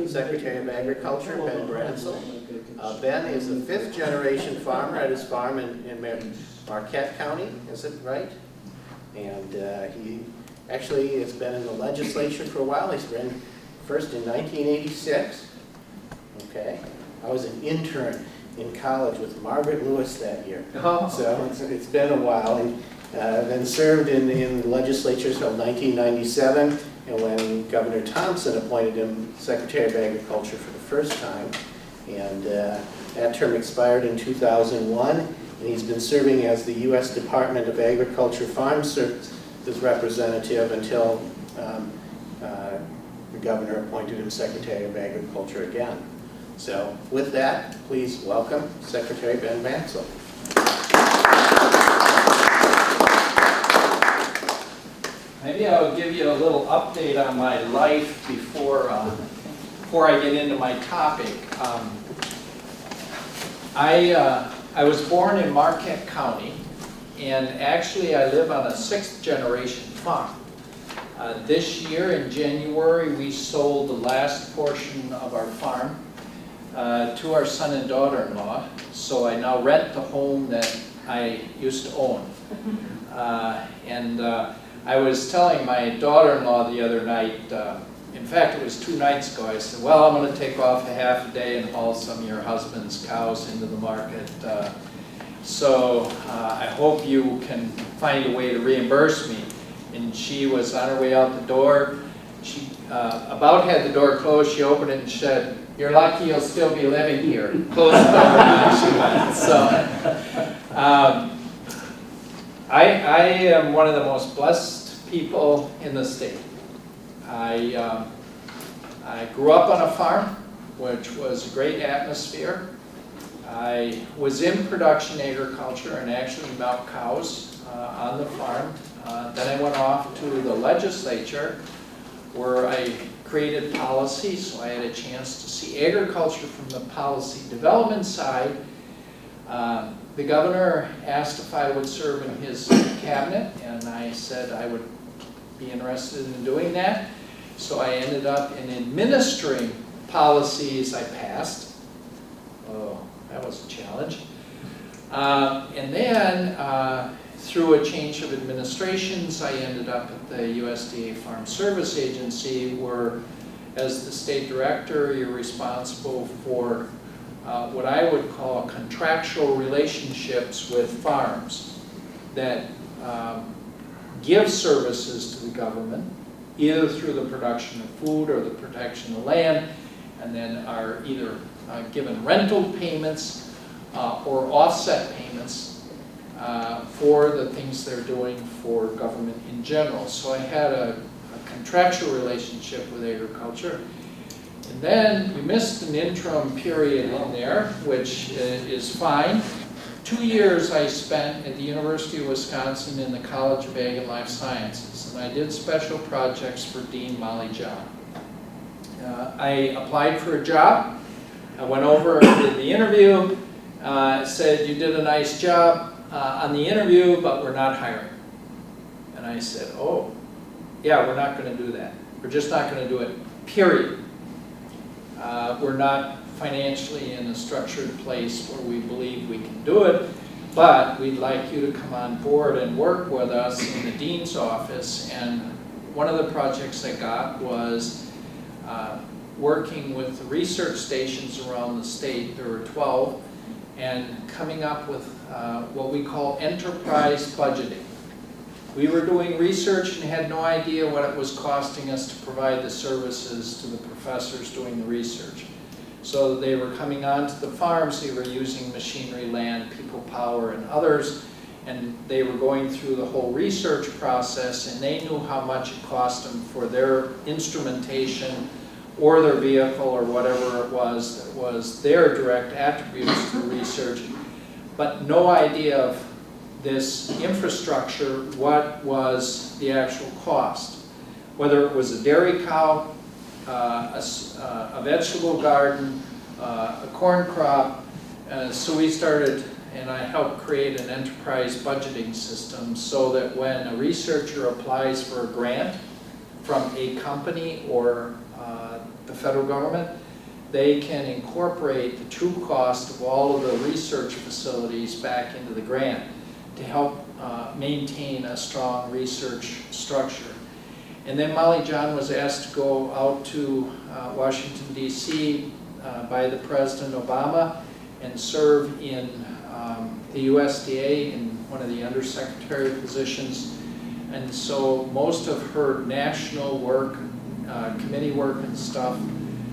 Secretary of Agriculture, Ben Brancel. Ben is the 5th generation farmer at his farm in Marquette County, is it right? And he actually has been in the legislature for a while. He's been first in 1986. Okay. I was an intern in college with Margaret Lewis that year. So it's been a while. And then served in the legislature until 1997, and when Governor Thompson appointed him Secretary of Agriculture for the first time. And that term expired in 2001, and he's been serving as the U.S. Department of Agriculture Farm Services representative until the governor appointed him Secretary of Agriculture again. So with that, please welcome Secretary Ben Brancel. Maybe I'll give you a little update on my life before I get into my topic. I was born in Marquette County, and actually I live on a 6th generation farm. This year in January we sold the last portion of our farm to our son and daughter-in-law, so I now rent the home that I used to own. I was telling my daughter-in-law the other night, in fact it was 2 nights ago, I said, well, I'm going to take off a half a day and haul some of your husband's cows into the market. So I hope you can find a way to reimburse me. And she was on her way out the door. She about had the door closed. She opened it and said, "You're lucky you'll still be living here." Closed the door and she went. So I am one of the most blessed people in the state. I grew up on a farm, which was a great atmosphere. I was in production agriculture and actually milked cows on the farm. Then I went off to the legislature where I created policy, so I had a chance to see agriculture from the policy development side. The governor asked if I would serve in his cabinet, and I said I would be interested in doing that. So I ended up in administering policies I passed. Oh, that was a challenge. And then through a change of administrations, I ended up at the USDA Farm Service Agency, where as the state director, you're responsible for what I would call contractual relationships with farms that give services to the government, either through the production of food or the protection of land, and then are either given rental payments or offset payments for the things they're doing for government in general. So I had a contractual relationship with agriculture. And then we missed an interim period in there, which is fine. 2 years I spent at the University of Wisconsin in the College of Ag and Life Sciences, and I did special projects for Dean Molly John. I applied for a job. I went over and did the interview, said, "You did a nice job on the interview, but we're not hiring." And I said, "Oh, yeah, we're not going to do that. We're just not going to do it, period. We're not financially in a structured place where we believe we can do it, but we'd like you to come on board and work with us in the dean's office." And one of the projects I got was working with the research stations around the state. There were 12, and coming up with what we call enterprise budgeting. We were doing research and had no idea what it was costing us to provide the services to the professors doing the research. So they were coming onto the farms, they were using machinery, land, people power, and others, and they were going through the whole research process, and they knew how much it cost them for their instrumentation or their vehicle or whatever it was that was their direct attributes to the research, but no idea of this infrastructure, what was the actual cost. Whether it was a dairy cow, a vegetable garden, a corn crop. So we started, and I helped create an enterprise budgeting system so that when a researcher applies for a grant from a company or the federal government, they can incorporate the true cost of all of the research facilities back into the grant to help maintain a strong research structure. And then Molly John was asked to go out to Washington, D.C. By the President Obama and serve in the USDA in one of the undersecretary positions. And so most of her national work, committee work and stuff,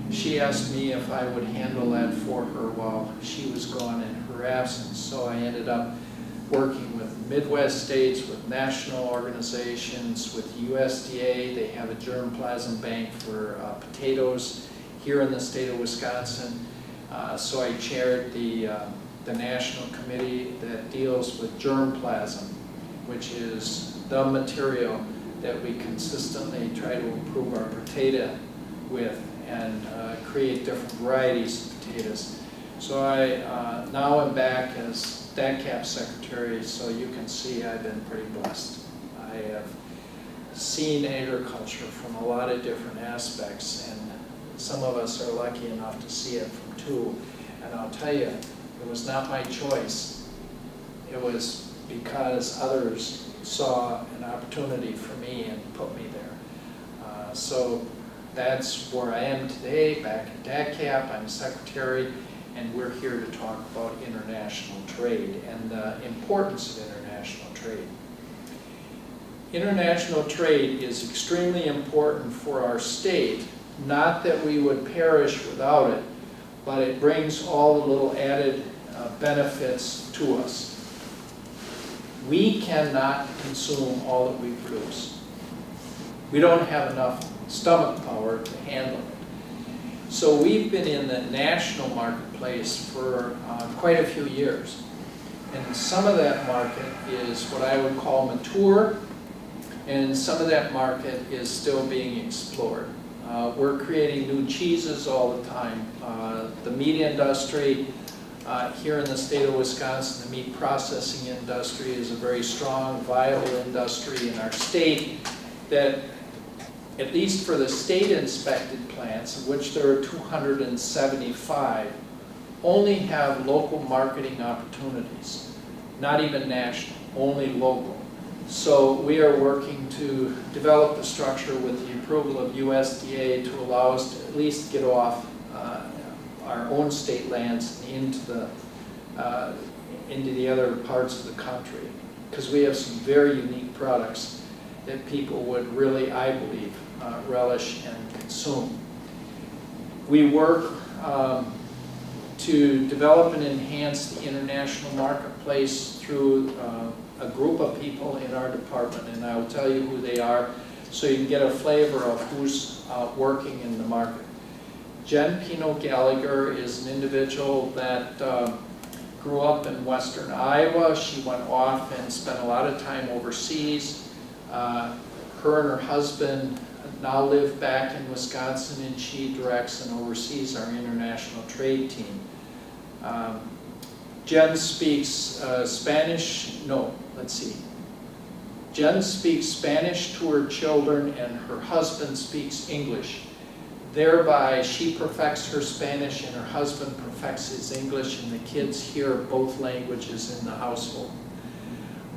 she asked me if I would handle that for her while she was gone in her absence. So I ended up working with Midwest states, with national organizations, with USDA. They have a germplasm bank for potatoes here in the state of Wisconsin. So I chaired the national committee that deals with germplasm, which is the material that we consistently try to improve our potato with and create different varieties of potatoes. So I now am back as DACAP secretary, so you can see I've been pretty blessed. I have seen agriculture from a lot of different aspects, and some of us are lucky enough to see it from two. And I'll tell you, it was not my choice. It was because others saw an opportunity for me and put me there. So that's where I am today, back at DACAP. I'm secretary, and we're here to talk about international trade and the importance of international trade. International trade is extremely important for our state, not that we would perish without it, but it brings all the little added benefits to us. We cannot consume all that we produce. We don't have enough stomach power to handle it. So we've been in the national marketplace for quite a few years. And some of that market is what I would call mature, and some of that market is still being explored. We're creating new cheeses all the time. The meat industry here in the state of Wisconsin, the meat processing industry is a very strong, viable industry in our state that, at least for the state-inspected plants, of which there are 275, only have local marketing opportunities, not even national, only local. So we are working to develop the structure with the approval of USDA to allow us to at least get off our own state lands into the other parts of the country, because we have some very unique products that people would really, I believe, relish and consume. We work to develop and enhance the international marketplace through a group of people in our department, and I will tell you who they are so you can get a flavor of who's working in the market. Jen Pino Gallagher is an individual that grew up in western Iowa. She went off and spent a lot of time overseas. Her and her husband now live back in Wisconsin, and she directs and oversees our international trade team. Jen speaks Spanish, no, let's see. Jen speaks Spanish to her children, and her husband speaks English. Thereby, she perfects her Spanish and her husband perfects his English, and the kids hear both languages in the household.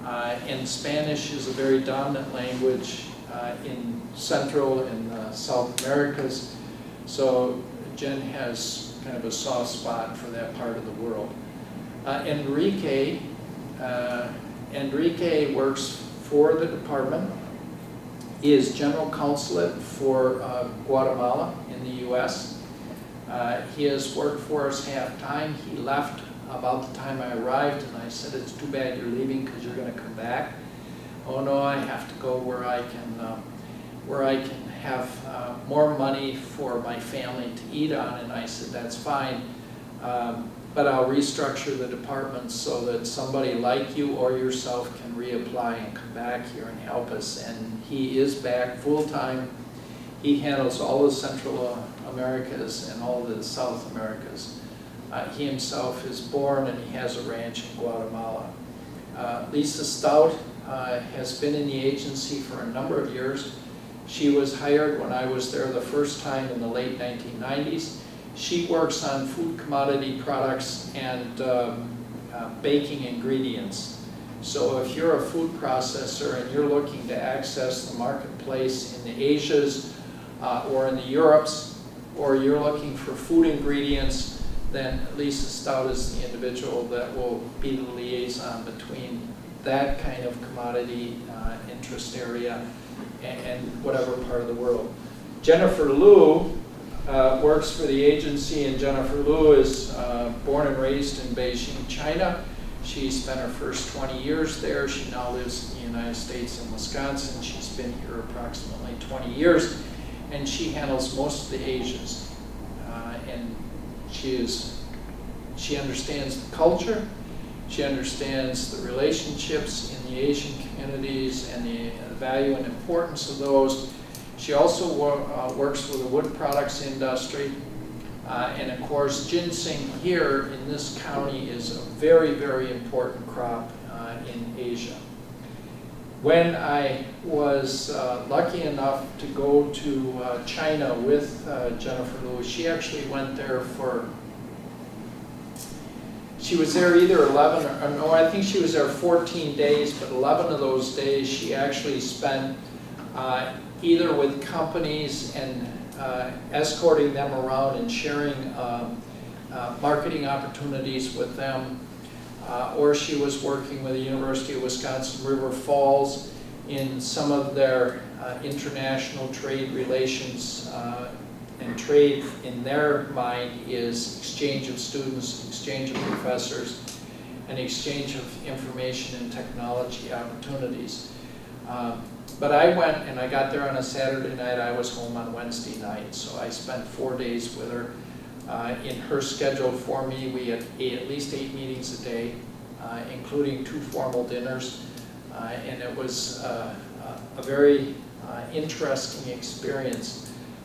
And Spanish is a very dominant language in Central and South Americas, so Jen has kind of a soft spot for that part of the world. Enrique works for the department. He is general consulate for Guatemala in the U.S. He has worked for us half-time. He left about the time I arrived, and I said, "It's too bad you're leaving because you're going to come back." "Oh no, I have to go where I can have more money for my family to eat on." And I said, "That's fine, but I'll restructure the department so that somebody like you or yourself can reapply and come back here and help us." And he is back full-time. He handles all the Central Americas and all the South Americas. He himself is born and he has a ranch in Guatemala. Lisa Stout has been in the agency for a number of years. She was hired when I was there the first time in the late 1990s. She works on food commodity products and baking ingredients. So if you're a food processor and you're looking to access the marketplace in the Asias or in the Europes, or you're looking for food ingredients, then Lisa Stout is the individual that will be the liaison between that kind of commodity interest area and whatever part of the world. Jennifer Liu works for the agency, and Jennifer Liu is born and raised in Beijing, China. She spent her first 20 years there. She now lives in the United States in Wisconsin. She's been here approximately 20 years, and she handles most of the Asians. And she understands the culture. She understands the relationships in the Asian communities and the value and importance of those. She also works with the wood products industry. And of course, ginseng here in this county is a very, very important crop in Asia. When I was lucky enough to go to China with Jennifer Liu, she actually went there she was there either 11 or no, I think she was there 14 days, but 11 of those days she actually spent either with companies and escorting them around and sharing marketing opportunities with them, or she was working with the University of Wisconsin River Falls in some of their international trade relations. And trade, in their mind, is exchange of students, exchange of professors, and exchange of information and technology opportunities. But I went, and I got there on a Saturday night. I was home on Wednesday night, so I spent 4 days with her. In her schedule for me, we had at least 8 meetings a day, including 2 formal dinners. And it was a very interesting experience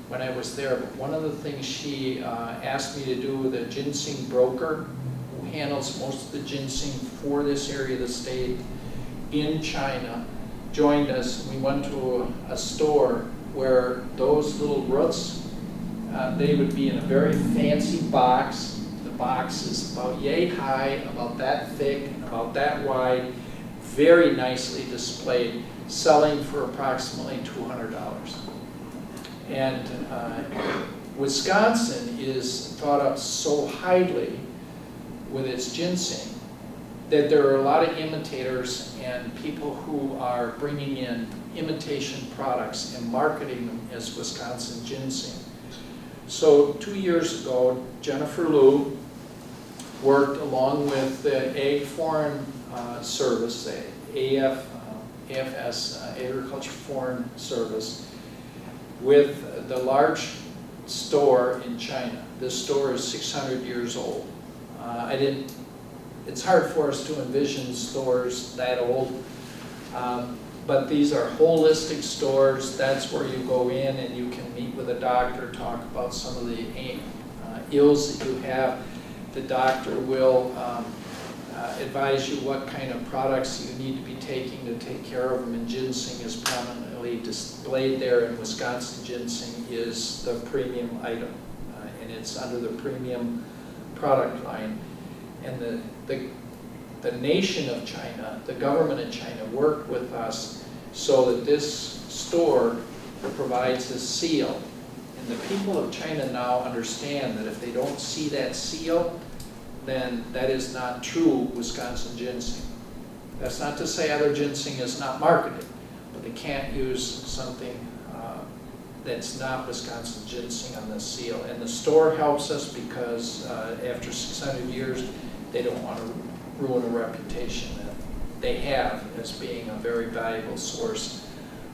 when I was there. But one of the things she asked me to do, the ginseng broker, who handles most of the ginseng for this area of the state in China, joined us. We went to a store where those little roots, they would be in a very fancy box. The box is about yay high, about that thick, about that wide, very nicely displayed, selling for approximately $200. And Wisconsin is thought of so highly with its ginseng that there are a lot of imitators and people who are bringing in imitation products and marketing them as Wisconsin ginseng. So 2 years ago, Jennifer Liu worked along with the Ag Foreign Service, the AFS, Agriculture Foreign Service, with the large store in China. This store is 600 years old. It's hard for us to envision stores that old, but these are holistic stores. That's where you go in and you can meet with a doctor, talk about some of the ills that you have. The doctor will advise you what kind of products you need to be taking to take care of them, and ginseng is prominently displayed there, and Wisconsin ginseng is the premium item, and it's under the premium product line. And the nation of China, the government in China, worked with us so that this store provides a seal. And the people of China now understand that if they don't see that seal, then that is not true Wisconsin ginseng. That's not to say other ginseng is not marketed, but they can't use something that's not Wisconsin ginseng on the seal. And the store helps us because after 600 years, they don't want to ruin a reputation that they have as being a very valuable source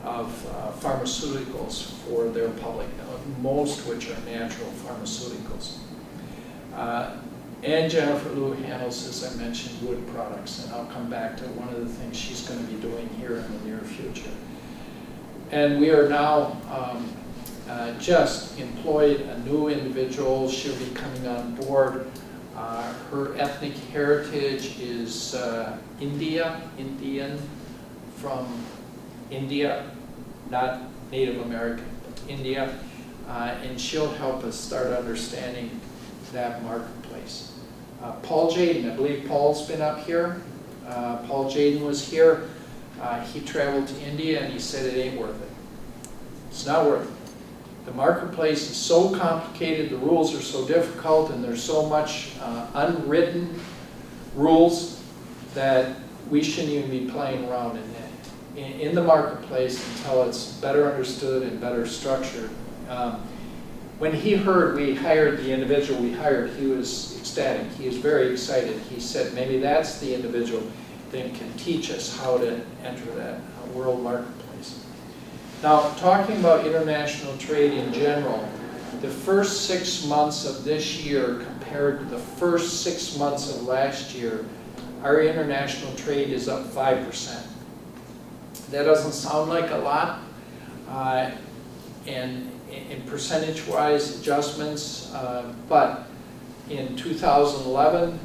of pharmaceuticals for their public, most which are natural pharmaceuticals. And Jennifer Liu handles, as I mentioned, wood products, and I'll come back to one of the things she's going to be doing here in the near future. And we are now just employed a new individual. She'll be coming on board. Her ethnic heritage is Indian from India, not Native American, India, and she'll help us start understanding that marketplace. Paul Jaden, I believe Paul's been up here. Paul Jaden was here. He traveled to India and he said it ain't worth it. It's not worth it. The marketplace is so complicated, the rules are so difficult, and there's so much unwritten rules that we shouldn't even be playing around in the marketplace until it's better understood and better structured. When he heard we hired the individual we hired, he was ecstatic. He was very excited. He said maybe that's the individual that can teach us how to enter that world marketplace. Now, talking about international trade in general, the first 6 months of this year compared to the first 6 months of last year, our international trade is up 5%. That doesn't sound like a lot, and in percentage-wise adjustments, but in 2011,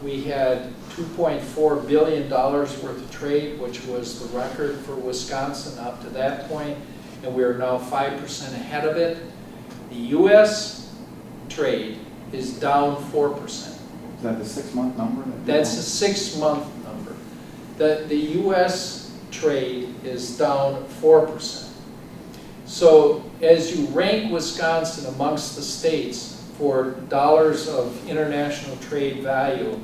we had $2.4 billion worth of trade, which was the record for Wisconsin up to that point, and we are now 5% ahead of it. The U.S. trade is down 4%. Is that the 6-month number? That's a 6-month number. The U.S. trade is down 4%. So as you rank Wisconsin amongst the states for dollars of international trade value,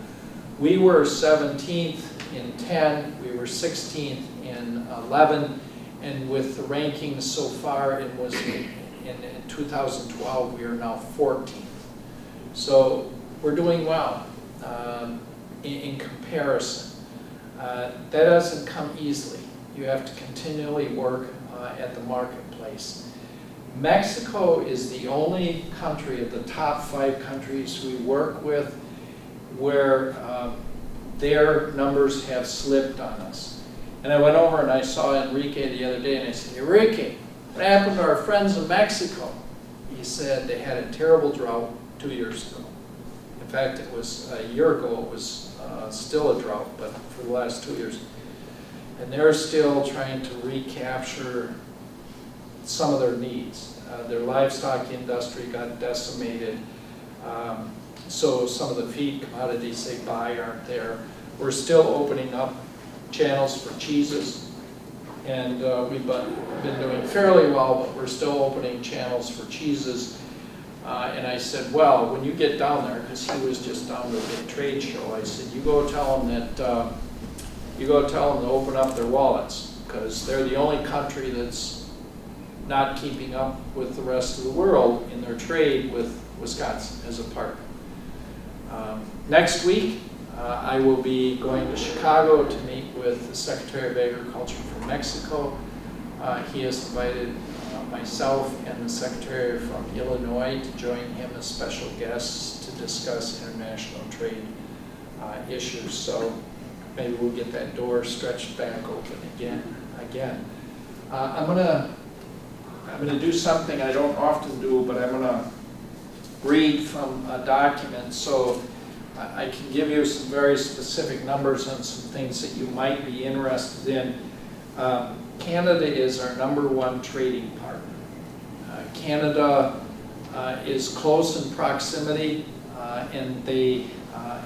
we were 17th in 10, we were 16th in 11, and with the rankings so far, it was in 2012, we are now 14th. So we're doing well in comparison. That doesn't come easily. You have to continually work at the marketplace. Mexico is the only country of the top 5 countries we work with where their numbers have slipped on us. And I went over and I saw Enrique the other day and I said, Enrique, what happened to our friends in Mexico? He said they had a terrible drought 2 years ago. In fact, it was a year ago, it was still a drought, but for the last 2 years. And they're still trying to recapture some of their needs. Their livestock industry got decimated. So some of the feed commodities they buy aren't there. We're still opening up channels for cheeses, and we've been doing fairly well, but we're still opening channels for cheeses. And I said, well, when you get down there, because he was just down to a big trade show, I said, you go tell them that, you go tell them to open up their wallets, because they're the only country that's not keeping up with the rest of the world in their trade with Wisconsin as a partner. Next week, I will be going to Chicago to meet with the Secretary of Agriculture from Mexico. He has invited myself and the Secretary from Illinois to join him as special guests to discuss international trade issues. So maybe we'll get that door stretched back open again. I'm gonna do something I don't often do, but I'm gonna read from a document so I can give you some very specific numbers on some things that you might be interested in. Canada is our #1 trading partner. Canada is close in proximity, and they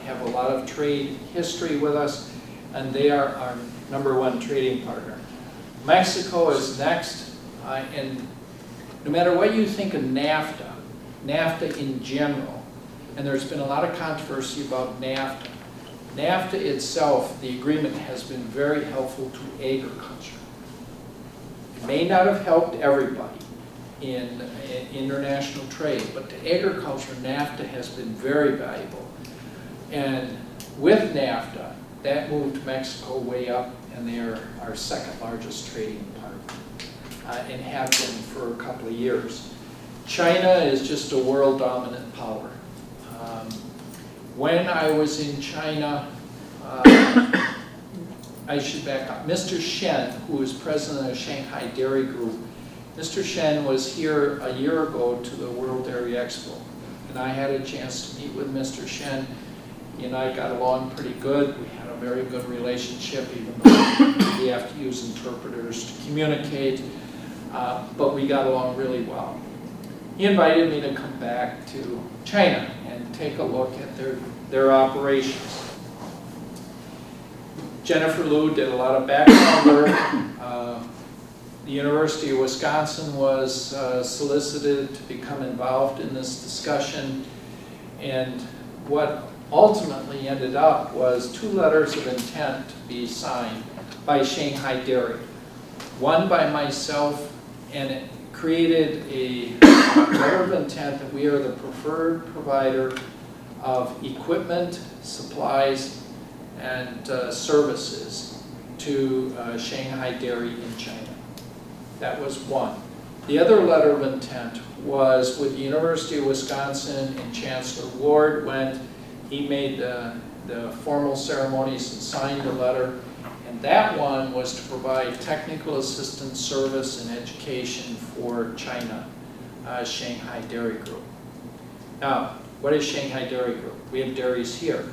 have a lot of trade history with us, and they are our #1 trading partner. Mexico is next, and no matter what you think of NAFTA in general, and there's been a lot of controversy about NAFTA. NAFTA itself, the agreement, has been very helpful to agriculture. It may not have helped everybody in international trade, but to agriculture, NAFTA has been very valuable. And with NAFTA, that moved Mexico way up, and they are our 2nd largest trading partner, and have been for a couple of years. China is just a world dominant power. When I was in China, I should back up. Mr. Shen, who is president of Shanghai Dairy Group, Mr. Shen was here a year ago to the World Dairy Expo, and I had a chance to meet with Mr. Shen. He and I got along pretty good. We had a very good relationship, even though we have to use interpreters to communicate. but we got along really well. He invited me to come back to China and take a look at their operations. Jennifer Liu did a lot of background work. The University of Wisconsin was solicited to become involved in this discussion, and what ultimately ended up was 2 letters of intent to be signed by Shanghai Dairy. One by myself, and it created a letter of intent that we are the preferred provider of equipment, supplies, and services to Shanghai Dairy in China. That was one. The other letter of intent was with the University of Wisconsin, and Chancellor Ward went. He made the formal ceremonies and signed the letter. And that one was to provide technical assistance, service, and education for China, Shanghai Dairy Group. Now, what is Shanghai Dairy Group? We have dairies here.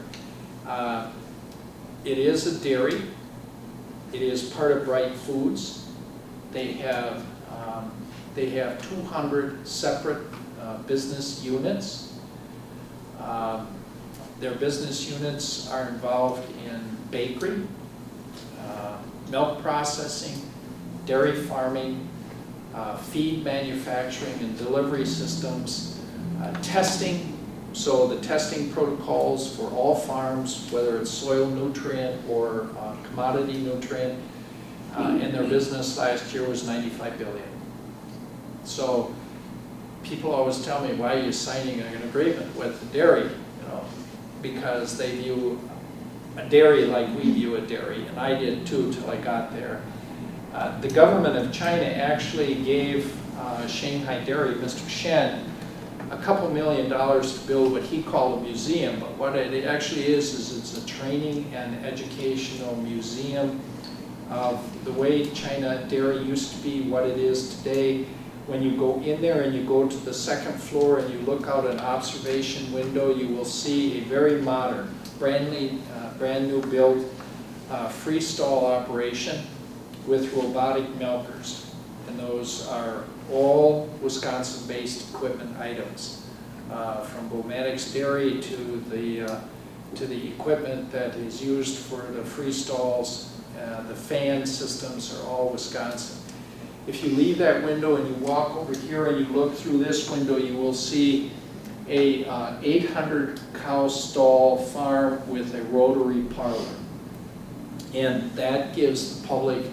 It is a dairy. It is part of Bright Foods. They have 200 separate business units. Their business units are involved in bakery, milk processing, dairy farming, feed manufacturing and delivery systems, testing. So the testing protocols for all farms, whether it's soil nutrient or commodity nutrient, and their business last year was $95 billion. So people always tell me, why are you signing an agreement with the dairy? You know, because they view a dairy like we view a dairy, and I did too till I got there. The government of China actually gave Shanghai Dairy, Mr. Shen, a couple $1 million to build what he called a museum, but what it actually is it's a training and educational museum of the way China Dairy used to be, what it is today. When you go in there and you go to the second floor and you look out an observation window, you will see a very modern, brand new built freestall operation with robotic milkers. And those are all Wisconsin-based equipment items, from Bomatics Dairy to the equipment that is used for the freestalls. The fan systems are all Wisconsin. If you leave that window and you walk over here and you look through this window, you will see a 800 cow stall farm with a rotary parlor. And that gives the public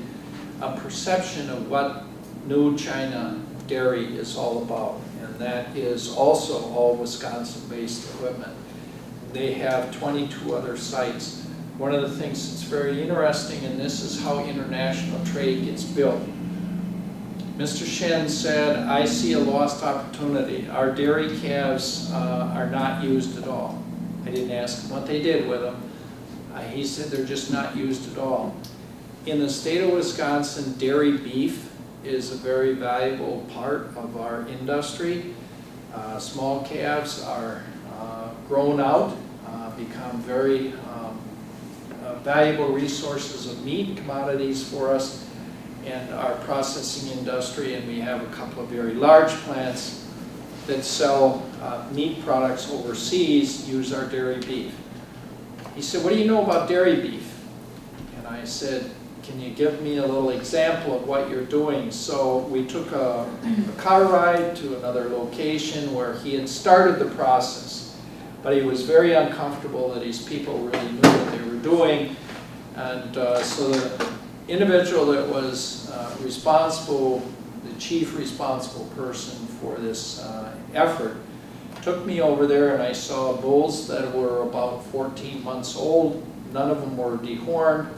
a perception of what new China Dairy is all about. And that is also all Wisconsin-based equipment. They have 22 other sites. One of the things that's very interesting, and this is how international trade gets built. Mr. Shen said, I see a lost opportunity. Our dairy calves are not used at all. I didn't ask him what they did with them. He said they're just not used at all. In the state of Wisconsin, dairy beef is a very valuable part of our industry. Small calves are grown out, become very valuable resources of meat commodities for us and our processing industry, and we have a couple of very large plants that sell meat products overseas, use our dairy beef. He said, what do you know about dairy beef? And I said, can you give me a little example of what you're doing? So we took a car ride to another location where he had started the process, but he was very uncomfortable that these people really knew what they were doing. And so the individual that was responsible, the chief responsible person for this effort, took me over there, and I saw bulls that were about 14 months old. None of them were dehorned.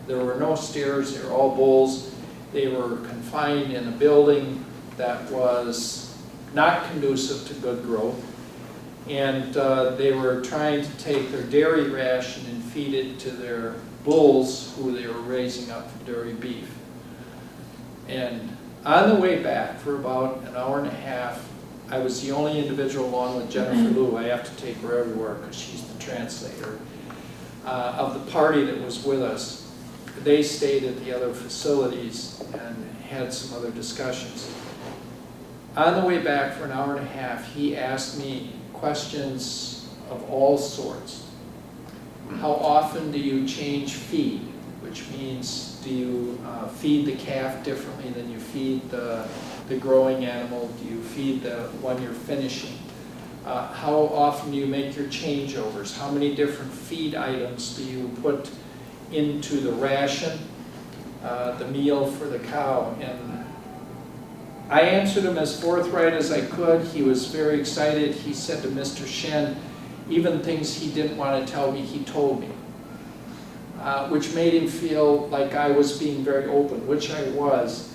There were no steers. They were all bulls. They were confined in a building that was not conducive to good growth. And they were trying to take their dairy ration and feed it to their bulls who they were raising up for dairy beef. And on the way back for about an hour and a half, I was the only individual along with Jennifer Liu. I have to take her everywhere because she's the translator of the party that was with us. they stayed at the other facilities and had some other discussions. On the way back for an hour and a half, he asked me questions of all sorts. How often do you change feed? Which means, do you feed the calf differently than you feed the growing animal? Do you feed the one you're finishing? How often do you make your changeovers? How many different feed items do you put into the ration, the meal for the cow? And I answered him as forthright as I could. He was very excited. He said to Mr. Shen, even things he didn't want to tell me, he told me, which made him feel like I was being very open, which I was.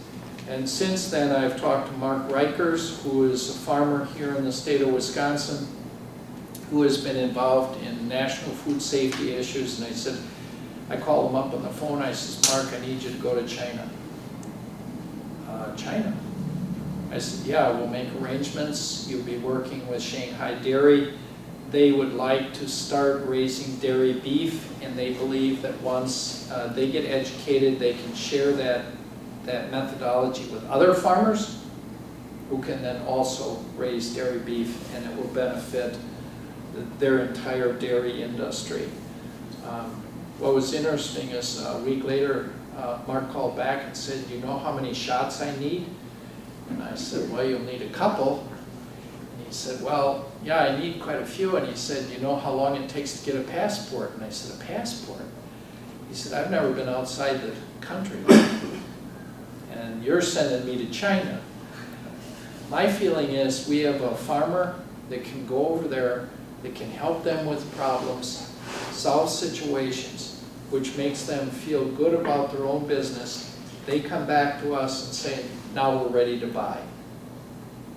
And since then, I've talked to Mark Reichers, who is a farmer here in the state of Wisconsin, who has been involved in national food safety issues. And I called him up on the phone. I said, Mark, I need you to go to China. China? I said, yeah, we'll make arrangements. You'll be working with Shanghai Dairy. They would like to start raising dairy beef, and they believe that once they get educated, they can share that methodology with other farmers who can then also raise dairy beef, and it will benefit their entire dairy industry. What was interesting is a week later, Mark called back and said, you know how many shots I need? And I said, well, you'll need a couple. And he said, well, yeah, I need quite a few. And he said, you know how long it takes to get a passport? And I said, a passport? He said, I've never been outside the country. And you're sending me to China. My feeling is we have a farmer that can go over there, that can help them with problems, solve situations, which makes them feel good about their own business. They come back to us and say, now we're ready to buy.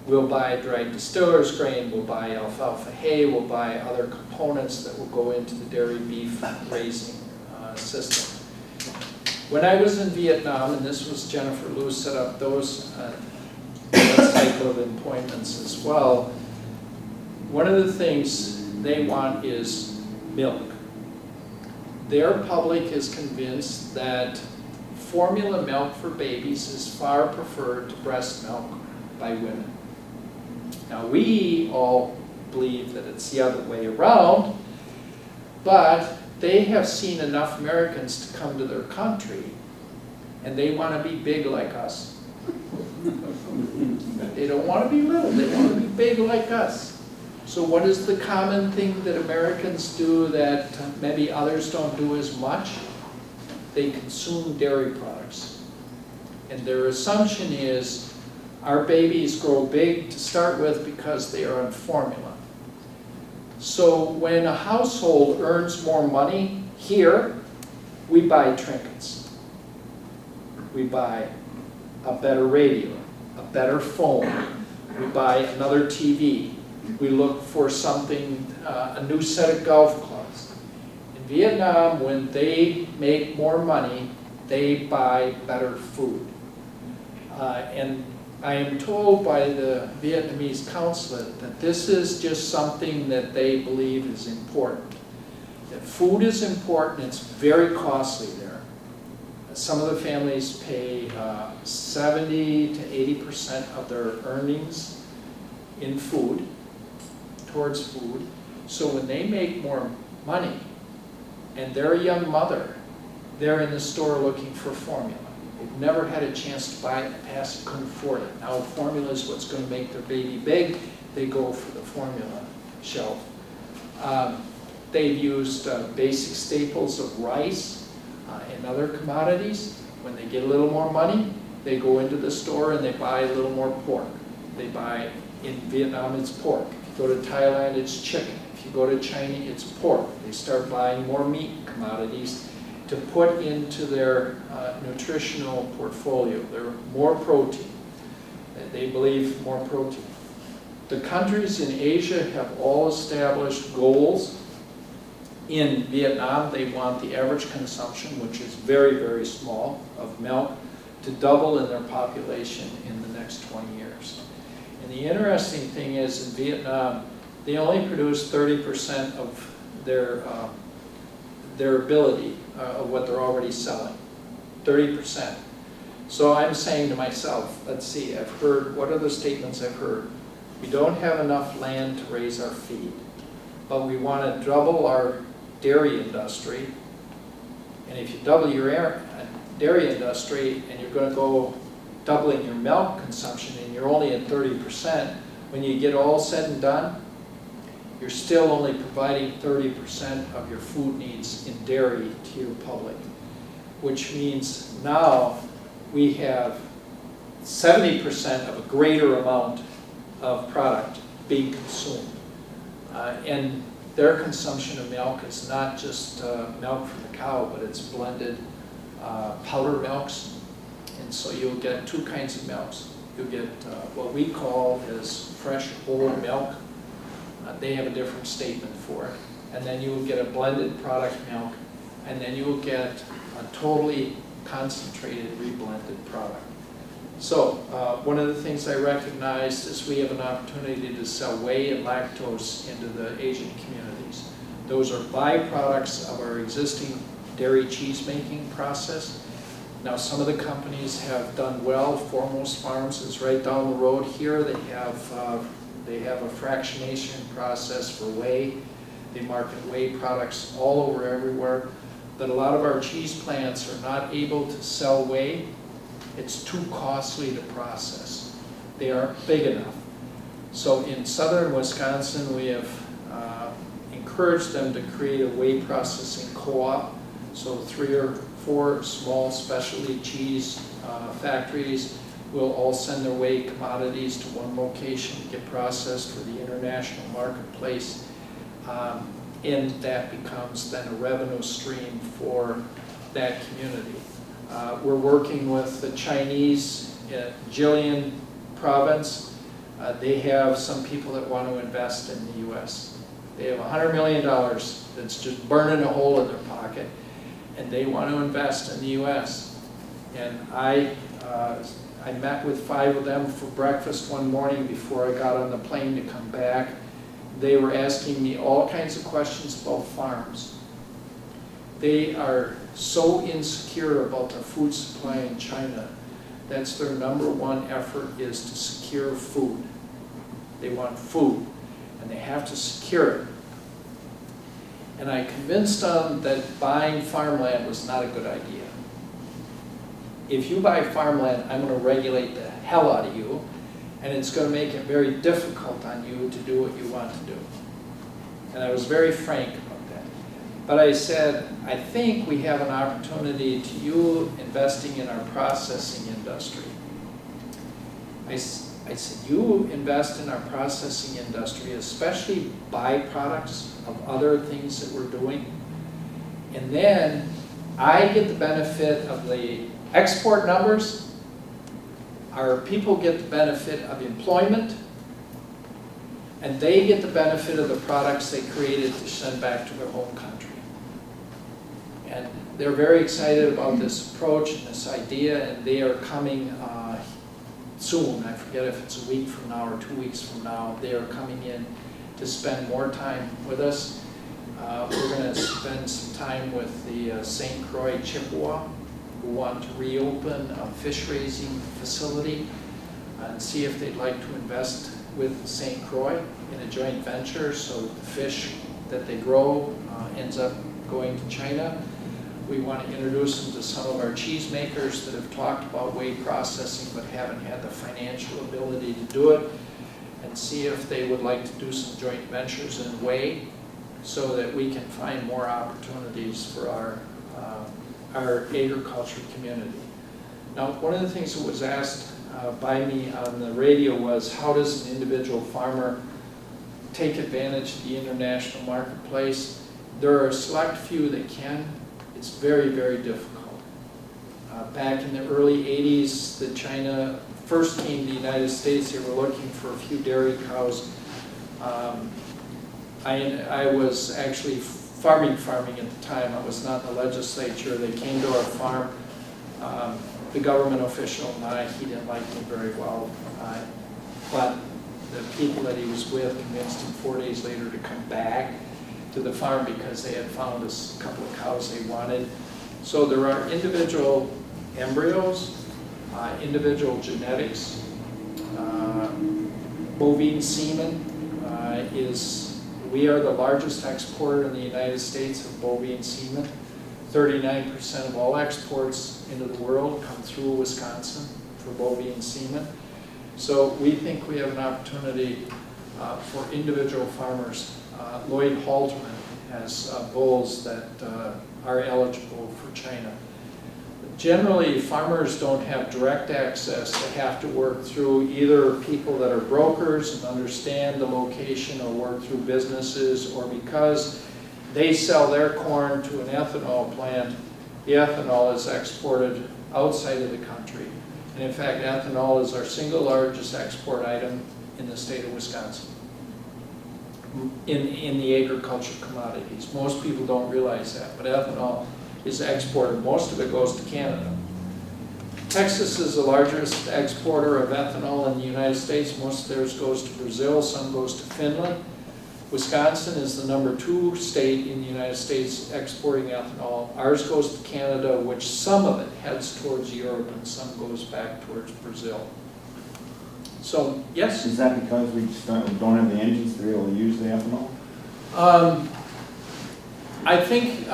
We'll buy dried distiller's grain, we'll buy alfalfa hay, we'll buy other components that will go into the dairy beef raising system. When I was in Vietnam, and this was Jennifer Liu set up those type of appointments as well, one of the things they want is milk. Their public is convinced that formula milk for babies is far preferred to breast milk by women. Now we all believe that it's the other way around, but they have seen enough Americans to come to their country, and they want to be big like us. They don't want to be little, they want to be big like us. So what is the common thing that Americans do that maybe others don't do as much? They consume dairy products. And their assumption is our babies grow big to start with because they are on formula. So when a household earns more money here, we buy trinkets. We buy a better radio, a better phone. We buy another TV. We look for something, a new set of golf clubs. In Vietnam, when they make more money, they buy better food. And I am told by the Vietnamese consulate that this is just something that they believe is important. That food is important, it's very costly there. Some of the families pay 70 to 80% of their earnings in food, towards food. So when they make more money, and they're a young mother, they're in the store looking for formula. They've never had a chance to buy it in the past, couldn't afford it. Now formula is what's going to make their baby big. They go for the formula shelf. They've used basic staples of rice and other commodities. When they get a little more money, they go into the store and they buy a little more pork. They buy, in Vietnam it's pork. If you go to Thailand, it's chicken. If you go to China, it's pork. They start buying more meat commodities to put into their nutritional portfolio. They're more protein. They believe more protein. The countries in Asia have all established goals. In Vietnam, they want the average consumption, which is very, very small, of milk, to double in their population in the next 20 years. And the interesting thing is, in Vietnam, they only produce 30% of their ability of what they're already selling. 30%. So I'm saying to myself, let's see, I've heard, what are the statements I've heard? We don't have enough land to raise our feed, but we want to double our dairy industry. And if you double your dairy industry and you're going to go doubling your milk consumption and you're only at 30%, when you get all said and done, you're still only providing 30% of your food needs in dairy to your public, which means now we have 70% of a greater amount of product being consumed. And their consumption of milk is not just milk from the cow, but it's blended powder milks. And so you'll get two kinds of milks. You'll get what we call is fresh whole milk. They have a different statement for it. And then you will get a blended product milk, and then you will get a totally concentrated, reblended product. So one of the things I recognized is we have an opportunity to sell whey and lactose into the Asian communities. Those are byproducts of our existing dairy cheese making process. Now some of the companies have done well. Foremost Farms is right down the road here. They have a fractionation process for whey. They market whey products all over everywhere. But a lot of our cheese plants are not able to sell whey. It's too costly to process. They aren't big enough. So in southern Wisconsin, we have encouraged them to create a whey processing co-op. So 3 or 4 small specialty cheese factories will all send their whey commodities to one location to get processed for the international marketplace. And that becomes then a revenue stream for that community. We're working with the Chinese Jilin province. They have some people that want to invest in the U.S. They have $100 million that's just burning a hole in their pocket, and they want to invest in the U.S. And I met with 5 of them for breakfast one morning before I got on the plane to come back. They were asking me all kinds of questions about farms. They are so insecure about their food supply in China. That's their #1 effort, is to secure food. They want food, and they have to secure it. And I convinced them that buying farmland was not a good idea. If you buy farmland, I'm going to regulate the hell out of you, and it's going to make it very difficult on you to do what you want to do. And I was very frank about that. But I said, I think we have an opportunity to you investing in our processing industry. I said, you invest in our processing industry, especially byproducts of other things that we're doing, and then I get the benefit of the export numbers, our people get the benefit of employment, and they get the benefit of the products they created to send back to their home country. And they're very excited about this approach and this idea, and they are coming soon. I forget if it's a week from now or 2 weeks from now. They are coming in to spend more time with us. We're going to spend some time with the St. Croix Chippewa, who want to reopen a fish raising facility and see if they'd like to invest with St. Croix in a joint venture so that the fish that they grow ends up going to China. We want to introduce them to some of our cheese makers that have talked about whey processing but haven't had the financial ability to do it, and see if they would like to do some joint ventures in whey so that we can find more opportunities for our agriculture community. Now, one of the things that was asked by me on the radio was, how does an individual farmer take advantage of the international marketplace? There are a select few that can. It's very, very difficult. Back in the early 80s, that China first came to the United States, they were looking for a few dairy cows. I was actually farming at the time. I was not in the legislature. They came to our farm. The government official and he didn't like me very well. But the people that he was with convinced him 4 days later to come back to the farm because they had found us a couple of cows they wanted. So there are individual embryos, individual genetics, bovine semen we are the largest exporter in the United States of bovine semen. 39% of all exports into the world come through Wisconsin for bovine semen. So we think we have an opportunity for individual farmers. Lloyd Halterman has bulls that are eligible for China. Generally, farmers don't have direct access. They have to work through either people that are brokers and understand the location, or work through businesses, or because they sell their corn to an ethanol plant, the ethanol is exported outside of the country. And in fact, ethanol is our single largest export item in the state of Wisconsin, in the agriculture commodities. Most people don't realize that, but ethanol is exported. Most of it goes to Canada. Texas is the largest exporter of ethanol in the United States. Most of theirs goes to Brazil, some goes to Finland. Wisconsin is the number 2 state in the United States exporting ethanol. Ours goes to Canada, which some of it heads towards Europe and some goes back towards Brazil. So, yes? Is that because we just don't have the engines to be able to use the ethanol? I think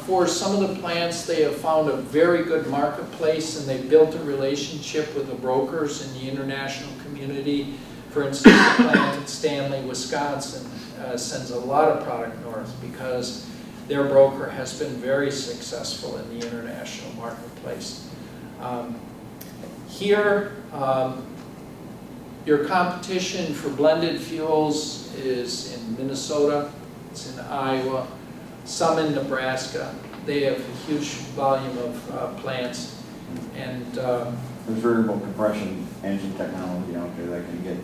for some of the plants, they have found a very good marketplace, and they've built a relationship with the brokers in the international community. For instance, the plant in Stanley, Wisconsin sends a lot of product north because their broker has been very successful in the international marketplace. Here, your competition for blended fuels is in Minnesota, it's in Iowa, some in Nebraska. They have a huge volume of plants, and There's variable compression engine technology out there that can get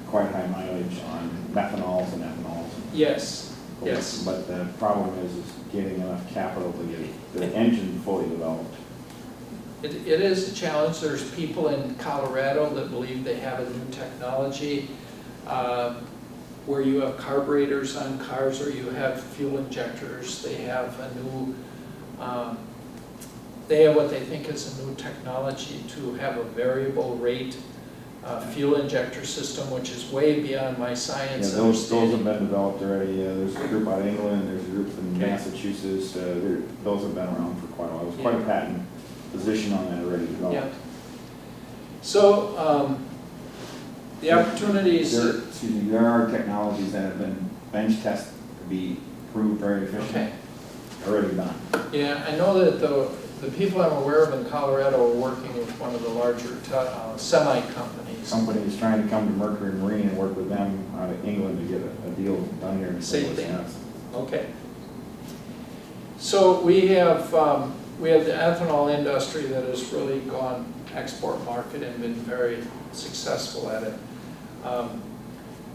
quite high mileage on methanols and ethanols. yes, yes. But the problem is getting enough capital to get the engine fully developed. It is a challenge. There's people in Colorado that believe they have a new technology where you have carburetors on cars, or you have fuel injectors. They have a new, they have what they think is a new technology to have a variable rate fuel injector system, which is way beyond my science. Yeah, those have been developed already. There's a group out of England, there's a group in Massachusetts. Those have been around for quite a while. There's quite a patent position on that already developed. Yeah. So the opportunities. There are technologies that have been bench tested to be proved very efficient. Okay. Already done. Yeah, I know that the people I'm aware of in Colorado are working with one of the larger semi companies. Somebody is trying to come to Mercury Marine and work with them out of England to get a deal done here in Same thing. Wisconsin. Okay. So we have the ethanol industry that has really gone export market and been very successful at it.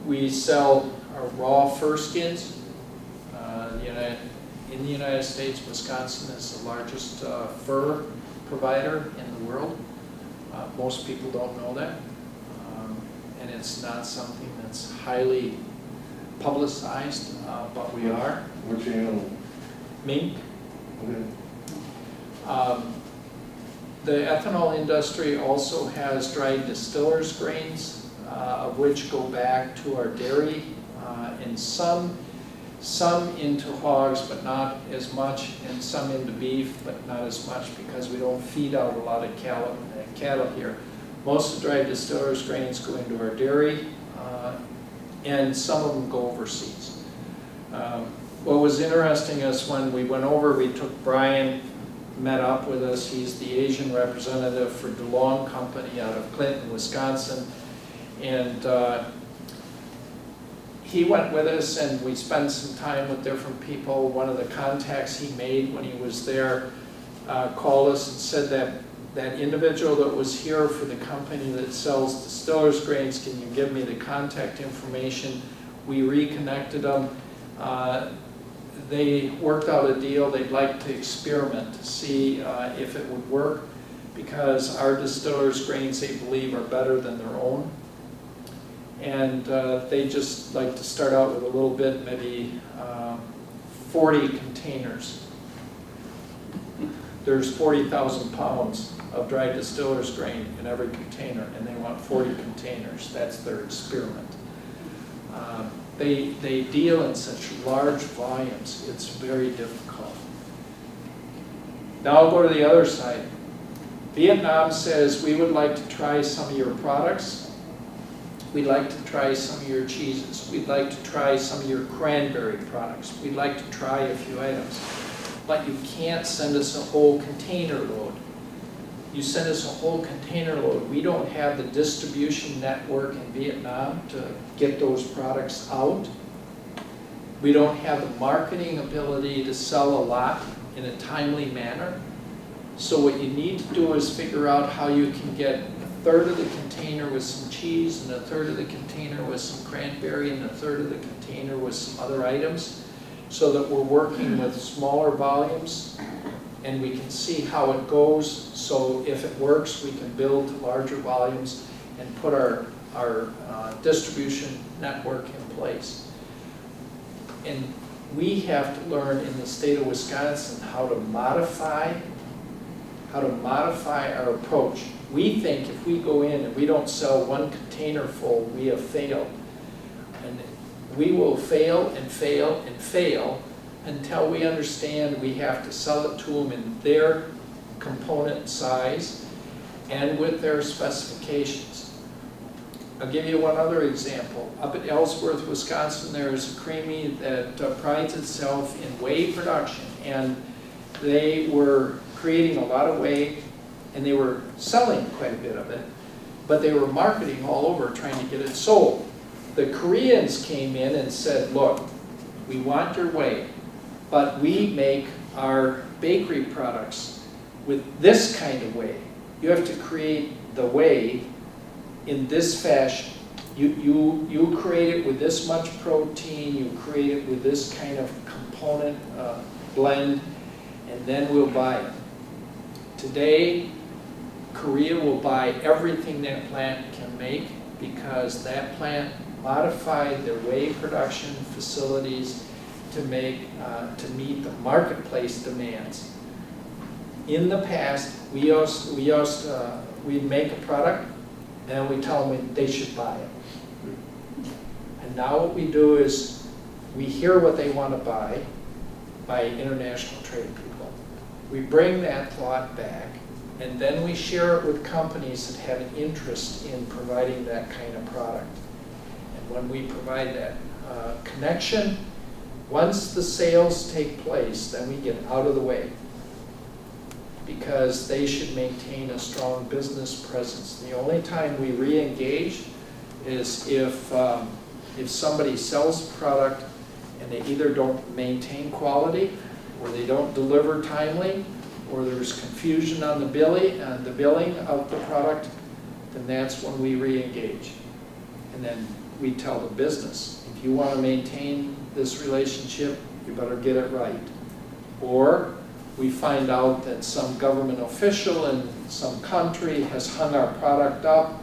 We sell our raw fur skins. In the United States, Wisconsin is the largest fur provider in the world. Most people don't know that. And it's not something that's highly publicized, but we are. Which animal? Mink. Okay. The ethanol industry also has dried distillers grains, of which go back to our dairy, and some into hogs, but not as much, and some into beef, but not as much, because we don't feed out a lot of cattle here. Most of the dried distillers grains go into our dairy, and some of them go overseas. What was interesting is when we went over, we took Brian, met up with us. He's the Asian representative for DeLong Company out of Clinton, Wisconsin. And he went with us, and we spent some time with different people. One of the contacts he made when he was there called us and said that individual that was here for the company that sells distillers grains, can you give me the contact information? We reconnected them. They worked out a deal. They'd like to experiment to see if it would work, because our distillers grains, they believe, are better than their own. And they just like to start out with a little bit, maybe 40 containers. there's 40,000 pounds of dried distiller's grain in every container, and they want 40 containers. That's their experiment. They deal in such large volumes, it's very difficult. Now I'll go to the other side. Vietnam says, we would like to try some of your products. We'd like to try some of your cheeses. We'd like to try some of your cranberry products. We'd like to try a few items. But you can't send us a whole container load. You send us a whole container load. We don't have the distribution network in Vietnam to get those products out. We don't have the marketing ability to sell a lot in a timely manner. So what you need to do is figure out how you can get a third of the container with some cheese, and a third of the container with some cranberry, and a third of the container with some other items, so that we're working with smaller volumes and we can see how it goes. So if it works, we can build to larger volumes and put our distribution network in place. And we have to learn in the state of Wisconsin how to modify our approach. We think if we go in and we don't sell one container full, we have failed. And we will fail and fail and fail until we understand we have to sell it to them in their component size and with their specifications. I'll give you one other example. Up at Ellsworth, Wisconsin, there is a creamy that prides itself in whey production, and they were creating a lot of whey, and they were selling quite a bit of it, but they were marketing all over trying to get it sold. The Koreans came in and said, look, we want your whey, but we make our bakery products with this kind of whey. You have to create the whey in this fashion. You create it with this much protein, you create it with this kind of component blend, and then we'll buy it. Today, Korea will buy everything that plant can make because that plant modified their whey production facilities to meet the marketplace demands. In the past, we'd make a product and we tell them they should buy it. And now what we do is we hear what they want to buy by international trade people. We bring that thought back, and then we share it with companies that have an interest in providing that kind of product. And when we provide that connection, once the sales take place, then we get out of the way, because they should maintain a strong business presence. The only time we re-engage is if somebody sells a product and they either don't maintain quality, or they don't deliver timely, or there's confusion on the billing of the product, then that's when we re-engage. And then we tell the business, if you want to maintain this relationship, you better get it right. Or we find out that some government official in some country has hung our product up,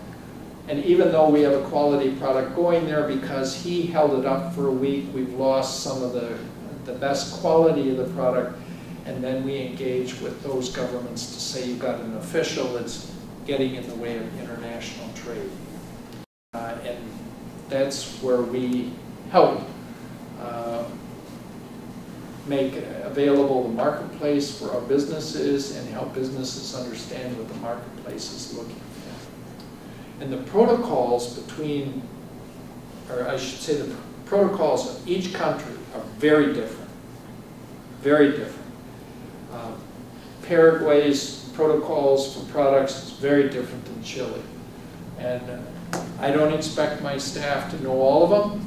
and even though we have a quality product going there, because he held it up for a week, we've lost some of the best quality of the product, and then we engage with those governments to say you've got an official that's getting in the way of international trade. And that's where we help make available the marketplace for our businesses and help businesses understand what the marketplace is looking for. And the protocols between, or I should say the protocols of each country are very different, very different. Paraguay's protocols for products is very different than Chile. And I don't expect my staff to know all of them,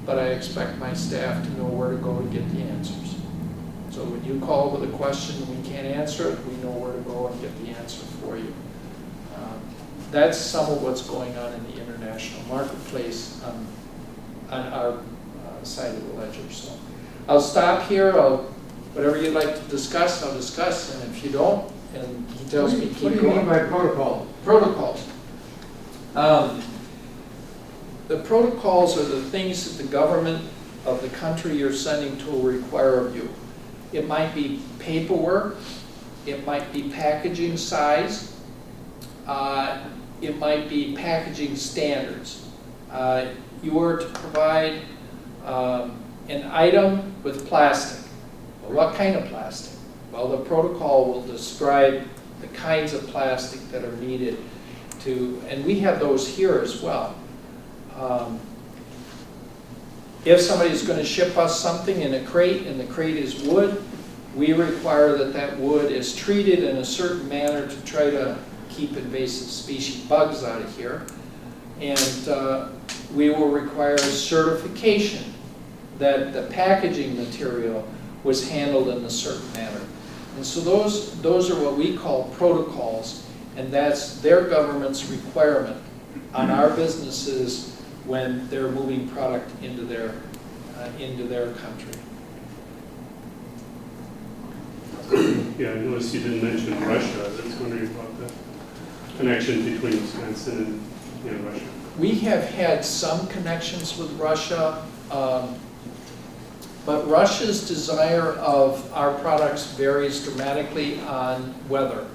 but I expect my staff to know where to go to get the answers. So when you call with a question and we can't answer it, we know where to go and get the answer for you. That's some of what's going on in the international marketplace on our side of the ledger. So I'll stop here. Whatever you'd like to discuss, I'll discuss, and if you don't, and he tells me keep going. What do you mean by protocol? Protocols. The protocols are the things that the government of the country you're sending to will require of you. It might be paperwork, it might be packaging size, it might be packaging standards. You were to provide an item with plastic. Well, what kind of plastic? Well, the protocol will describe the kinds of plastic that are needed to, and we have those here as well. If somebody's going to ship us something in a crate, and the crate is wood, we require that that wood is treated in a certain manner to try to keep invasive species bugs out of here. And we will require certification that the packaging material was handled in a certain manner. And so those are what we call protocols, and that's their government's requirement on our businesses when they're moving product into their country. Yeah, I noticed you didn't mention Russia. I was wondering about the connection between Wisconsin and Russia. We have had some connections with Russia, but Russia's desire of our products varies dramatically on weather.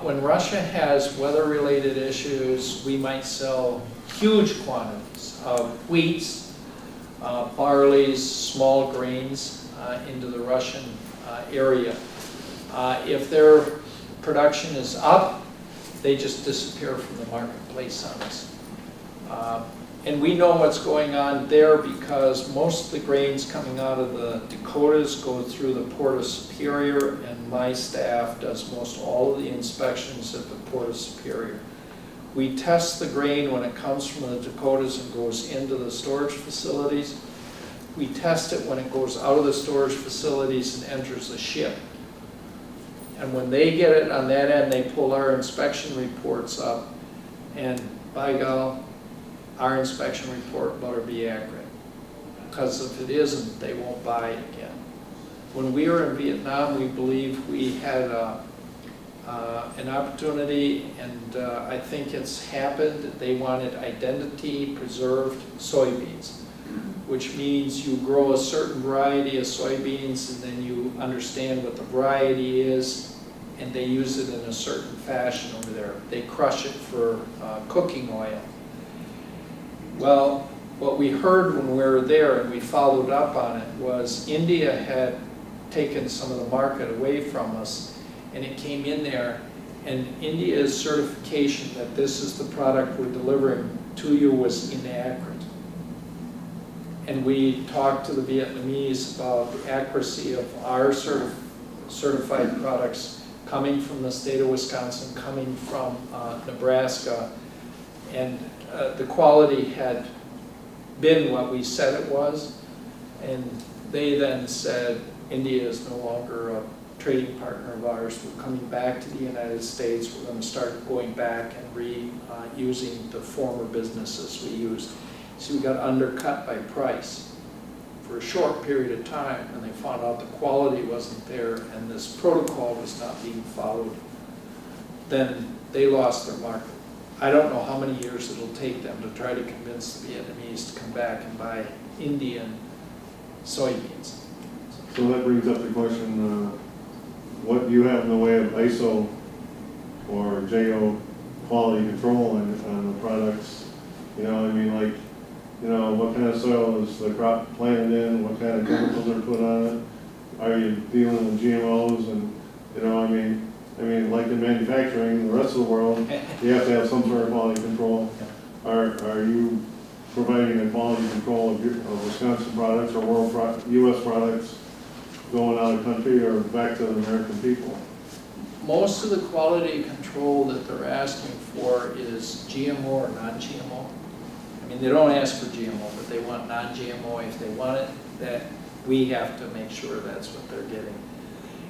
When Russia has weather-related issues, we might sell huge quantities of wheats, barleys, small grains into the Russian area. If their production is up, they just disappear from the marketplace on us. And we know what's going on there because most of the grains coming out of the Dakotas go through the Port of Superior, and my staff does most all of the inspections at the Port of Superior. We test the grain when it comes from the Dakotas and goes into the storage facilities. We test it when it goes out of the storage facilities and enters the ship. And when they get it on that end, they pull our inspection reports up, and by God, our inspection report better be accurate. Because if it isn't, they won't buy it again. When we were in Vietnam, we believe we had an opportunity, and I think it's happened. They wanted identity preserved soybeans, which means you grow a certain variety of soybeans and then you understand what the variety is, and they use it in a certain fashion over there. They crush it for cooking oil. Well, what we heard when we were there, and we followed up on it, was India had taken some of the market away from us, and it came in there, and India's certification that this is the product we're delivering to you was inaccurate. And we talked to the Vietnamese about the accuracy of our certified products coming from the state of Wisconsin, coming from Nebraska, and the quality had been what we said it was, and they then said, India is no longer a trading partner of ours. We're coming back to the United States. We're going to start going back and reusing the former businesses we used. So we got undercut by price for a short period of time, and they found out the quality wasn't there and this protocol was not being followed. Then they lost their market. I don't know how many years it'll take them to try to convince the Vietnamese to come back and buy Indian soybeans. So that brings up the question, what do you have in the way of ISO or JO quality control on the products? You know, I mean, like, you know, what kind of soil is the crop planted in? What kind of chemicals are put on it? Are you dealing with GMOs? And, you know, I mean, like in manufacturing, the rest of the world, you have to have some sort of quality control. Are you providing a quality control of Wisconsin products or U.S. products going out of country or back to the American people? Most of the quality control that they're asking for is GMO or non-GMO. I mean, they don't ask for GMO, but they want non-GMO. If they want it, that we have to make sure that's what they're getting.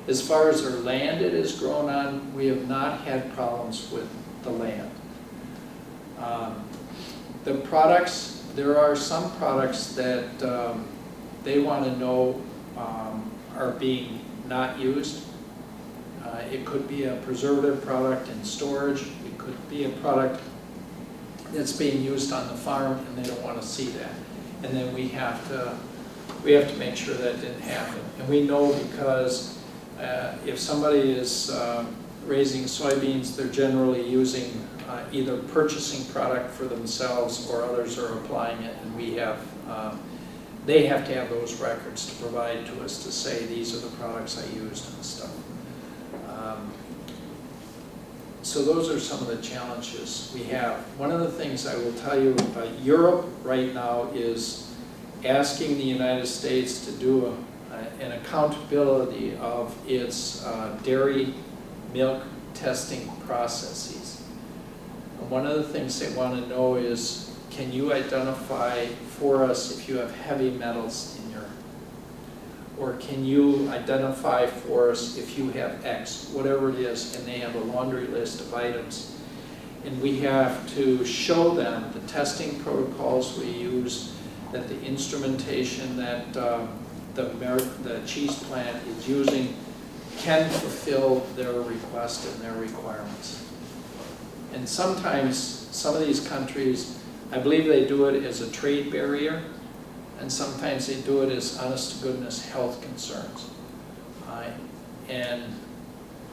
As far as their land it is grown on, we have not had problems with the land. The products, there are some products that they want to know are being not used. It could be a preservative product in storage. It could be a product that's being used on the farm, and they don't want to see that. And then we have to make sure that didn't happen. And we know because if somebody is raising soybeans, they're generally using either purchasing product for themselves or others are applying it, and we have, they have to have those records to provide to us to say these are the products I used and stuff. So those are some of the challenges we have. One of the things I will tell you about Europe right now is asking the United States to do an accountability of its dairy milk testing processes. And one of the things they want to know is, can you identify for us if you have heavy metals in your, or can you identify for us if you have X, whatever it is, and they have a laundry list of items. And we have to show them the testing protocols we use, that the instrumentation that the cheese plant is using can fulfill their request and their requirements. And sometimes, some of these countries, I believe they do it as a trade barrier, and sometimes they do it as honest-to-goodness health concerns. And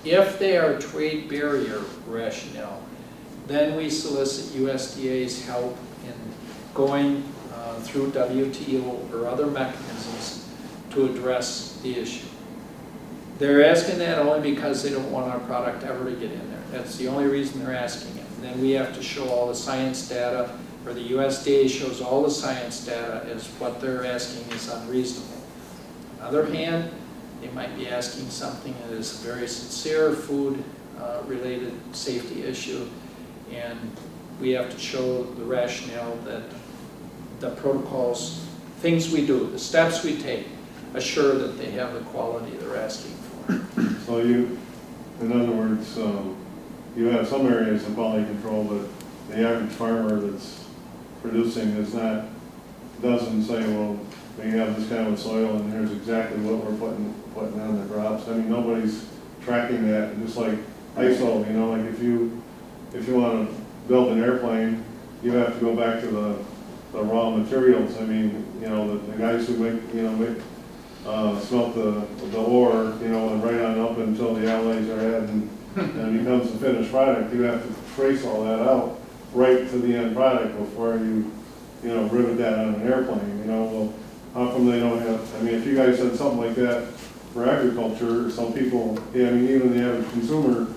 if they are trade barrier rationale, then we solicit USDA's help in going through WTO or other mechanisms to address the issue. They're asking that only because they don't want our product ever to get in there. That's the only reason they're asking it. And then we have to show all the science data, or the USDA shows all the science data as what they're asking is unreasonable. On the other hand, they might be asking something that is a very sincere food-related safety issue, and we have to show the rationale that the protocols, things we do, the steps we take, assure that they have the quality they're asking for. So you, in other words, you have some areas of quality control, but the average farmer that's producing doesn't say, well, we have this kind of soil and here's exactly what we're putting on the crops. I mean, nobody's tracking that. Just like ISO, you know, like if you want to build an airplane, you have to go back to the raw materials. I mean, you know, the guys who smelt the ore, you know, and right on up until the alloys are added and it becomes a finished product. You have to trace all that out right to the end product before you rivet that on an airplane. You know, well, how come they don't have? I mean, if you guys had something like that for agriculture, some people, yeah, I mean, even the average consumer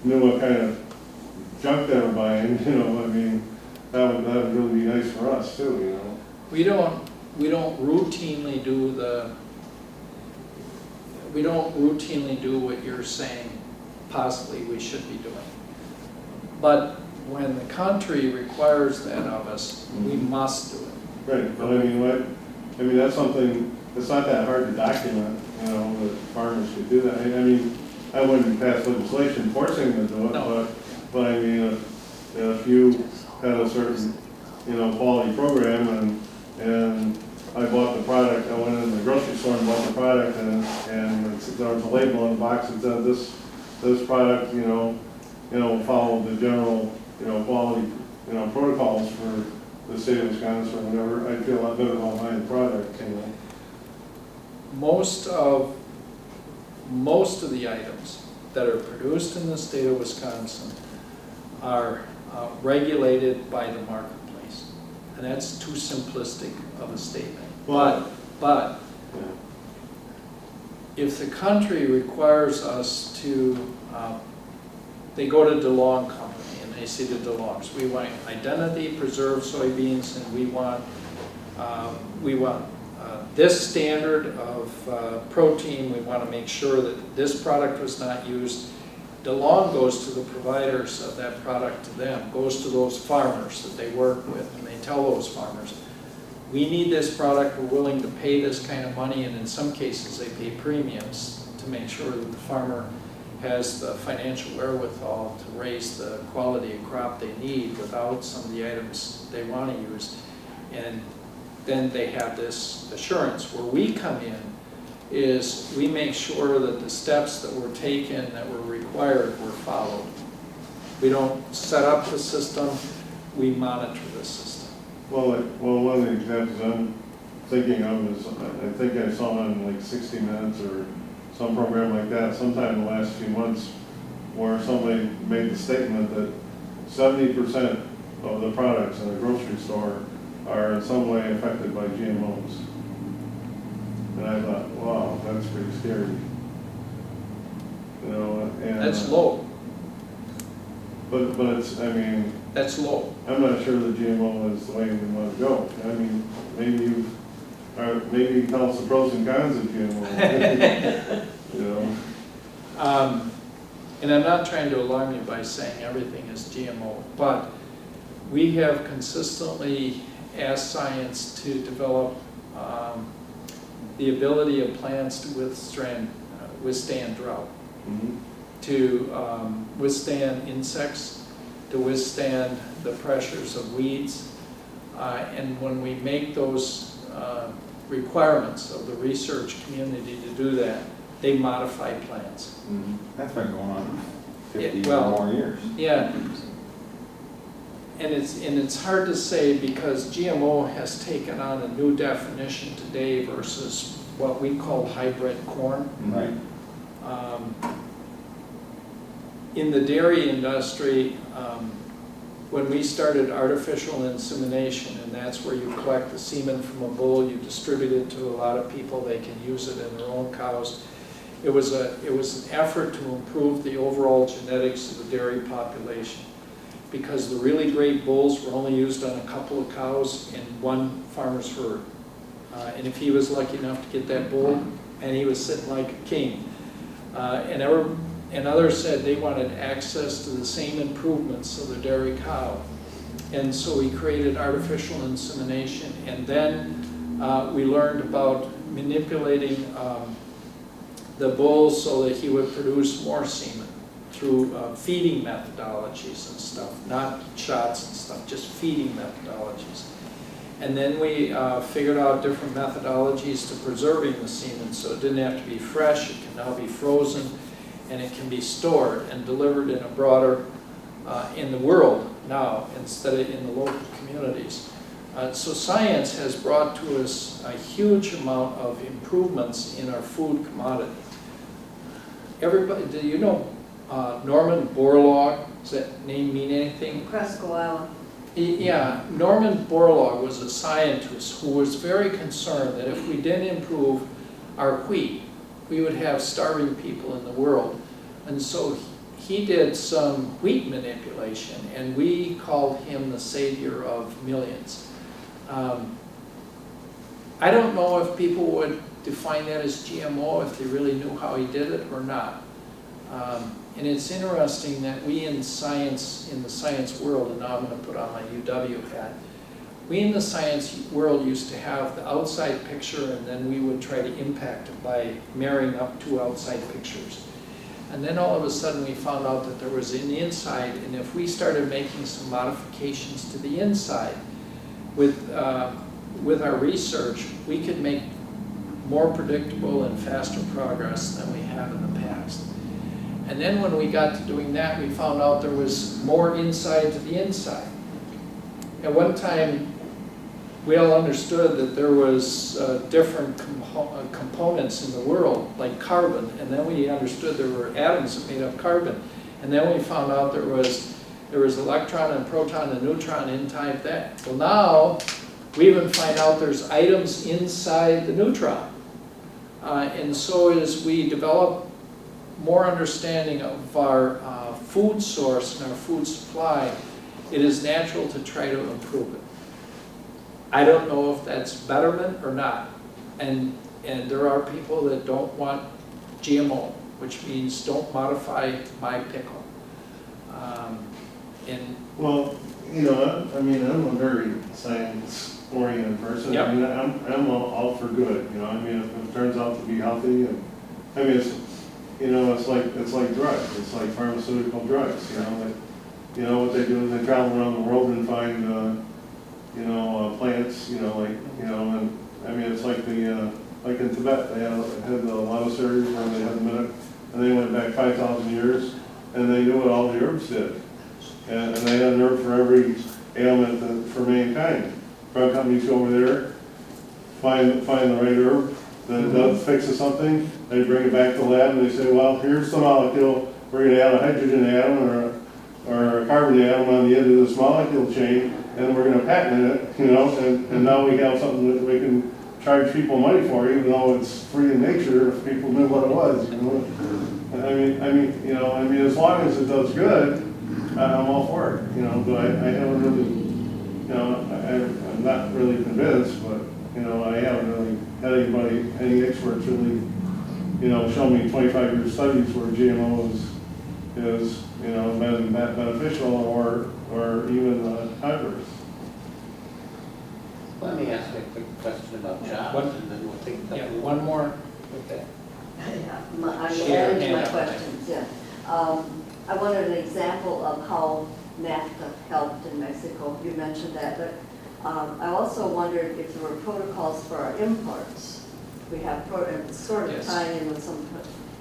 knew what kind of junk they were buying. You know, I mean, that would really be nice for us too. You know, we don't routinely do what you're saying possibly we should be doing. But when the country requires that of us, we must do it. Right, but I mean that's something, it's not that hard to document, you know, that farmers should do that. I mean, I wouldn't pass legislation forcing them to do it, no. But I mean, if you had a certain, quality program and I bought the product, I went in the grocery store and bought the product and there was a label on the box that said this product, followed the general, quality, protocols for the state of Wisconsin or whatever. I'd feel a lot better about buying the product, you know. Most of the items that are produced in the state of Wisconsin are regulated by the marketplace. And that's too simplistic of a statement. But if the country requires us to, they go to DeLong Company and they say to DeLong's, we want identity preserved soybeans and we want this standard of protein, we want to make sure that this product was not used. DeLong goes to the providers of that product to them, goes to those farmers that they work with, and they tell those farmers, we need this product, we're willing to pay this kind of money, and in some cases they pay premiums to make sure that the farmer has the financial wherewithal to raise the quality of crop they need without some of the items they want to use. And then they have this assurance. Where we come in is we make sure that the steps that were taken, that were required, were followed. We don't set up the system, we monitor the system. Well, one of the examples I'm thinking of is, I think I saw on like 60 Minutes or some program like that sometime in the last few months, where somebody made the statement that 70% of the products in a grocery store are in some way affected by GMOs. And I thought, wow, that's pretty scary. You know, and. That's low, But it's, I mean, that's low. I'm not sure that GMO is the way we want to go. I mean, maybe you tell us the pros and cons of GMO. You know? And I'm not trying to alarm you by saying everything is GMO, but we have consistently asked science to develop the ability of plants to withstand drought, Mhm. to withstand insects, to withstand the pressures of weeds. And when we make those requirements of the research community to do that, they modify plants. Mhm. That's been going on 50 Yeah, well, or more years. Yeah. And it's hard to say because GMO has taken on a new definition today versus what we call hybrid corn. Right. In the dairy industry, when we started artificial insemination, and that's where you collect the semen from a bull, you distribute it to a lot of people, they can use it in their own cows. It was an effort to improve the overall genetics of the dairy population, because the really great bulls were only used on a couple of cows in one farmer's herd. And if he was lucky enough to get that bull, and he was sitting like a king. And others said they wanted access to the same improvements of the dairy cow. And so we created artificial insemination, and then we learned about manipulating the bull so that he would produce more semen through feeding methodologies and stuff, not shots and stuff, just feeding methodologies. And then we figured out different methodologies to preserving the semen, so it didn't have to be fresh, it can now be frozen, and it can be stored and delivered in a broader, in the world now, instead of in the local communities. So science has brought to us a huge amount of improvements in our food commodity. Everybody, do you know Norman Borlaug? Does that name mean anything? Crescoella. Yeah, Norman Borlaug was a scientist who was very concerned that if we didn't improve our wheat, we would have starving people in the world. And so he did some wheat manipulation, and we called him the savior of millions. I don't know if people would define that as GMO if they really knew how he did it or not. And it's interesting that we in science, in the science world, and now I'm going to put on my UW hat, we in the science world used to have the outside picture, and then we would try to impact it by marrying up two outside pictures. And then all of a sudden we found out that there was an inside, and if we started making some modifications to the inside with our research, we could make more predictable and faster progress than we have in the past. And then when we got to doing that, we found out there was more inside to the inside. At one time, we all understood that there was different components in the world, like carbon, and then we understood there were atoms that made up carbon. And then we found out there was electron and proton and neutron inside that. Well, now we even find out there's items inside the neutron. And so as we develop more understanding of our food source and our food supply, it is natural to try to improve it. I don't know if that's betterment or not. And there are people that don't want GMO, which means don't modify my pickle. Well, you know, I mean, I'm a very science-oriented person. Yep. I mean, I'm all for good, you know, I mean, if it turns out to be healthy, and, I mean, it's, you know, it's like drugs, it's like pharmaceutical drugs, you know, like, you know, what they do is they travel around the world and find, you know, plants, you know, like, you know, and, I mean, it's like like in Tibet, they had the lama-series where they had the minute, and they went back 5,000 years, and they knew what all the herbs did. And they had an herb for every ailment for mankind. Drug companies go over there, find the right herb, that fixes something, they bring it back to the lab and they say, well, here's the molecule, we're gonna add a hydrogen atom or a carbon atom on the end of this molecule chain, and we're gonna patent it, you know, and now we have something that we can charge people money for, even though it's free in nature, if people knew what it was, you know. I mean, as long as it does good, I'm all for it, you know, but I haven't really, you know, I'm not really convinced, but, you know, I haven't really had any experts really, you know, show me 25-year studies where GMO is, you know, been that beneficial or even adverse. Let me ask you a quick question about jobs, and then we'll take a couple. Yeah, one more. Okay. I'm Share adding to my hand up. questions, yeah. I wanted an example of how NAFTA helped in Mexico. You mentioned that, but I also wondered if there were protocols for our imports. We have sort of Yes. tying in with some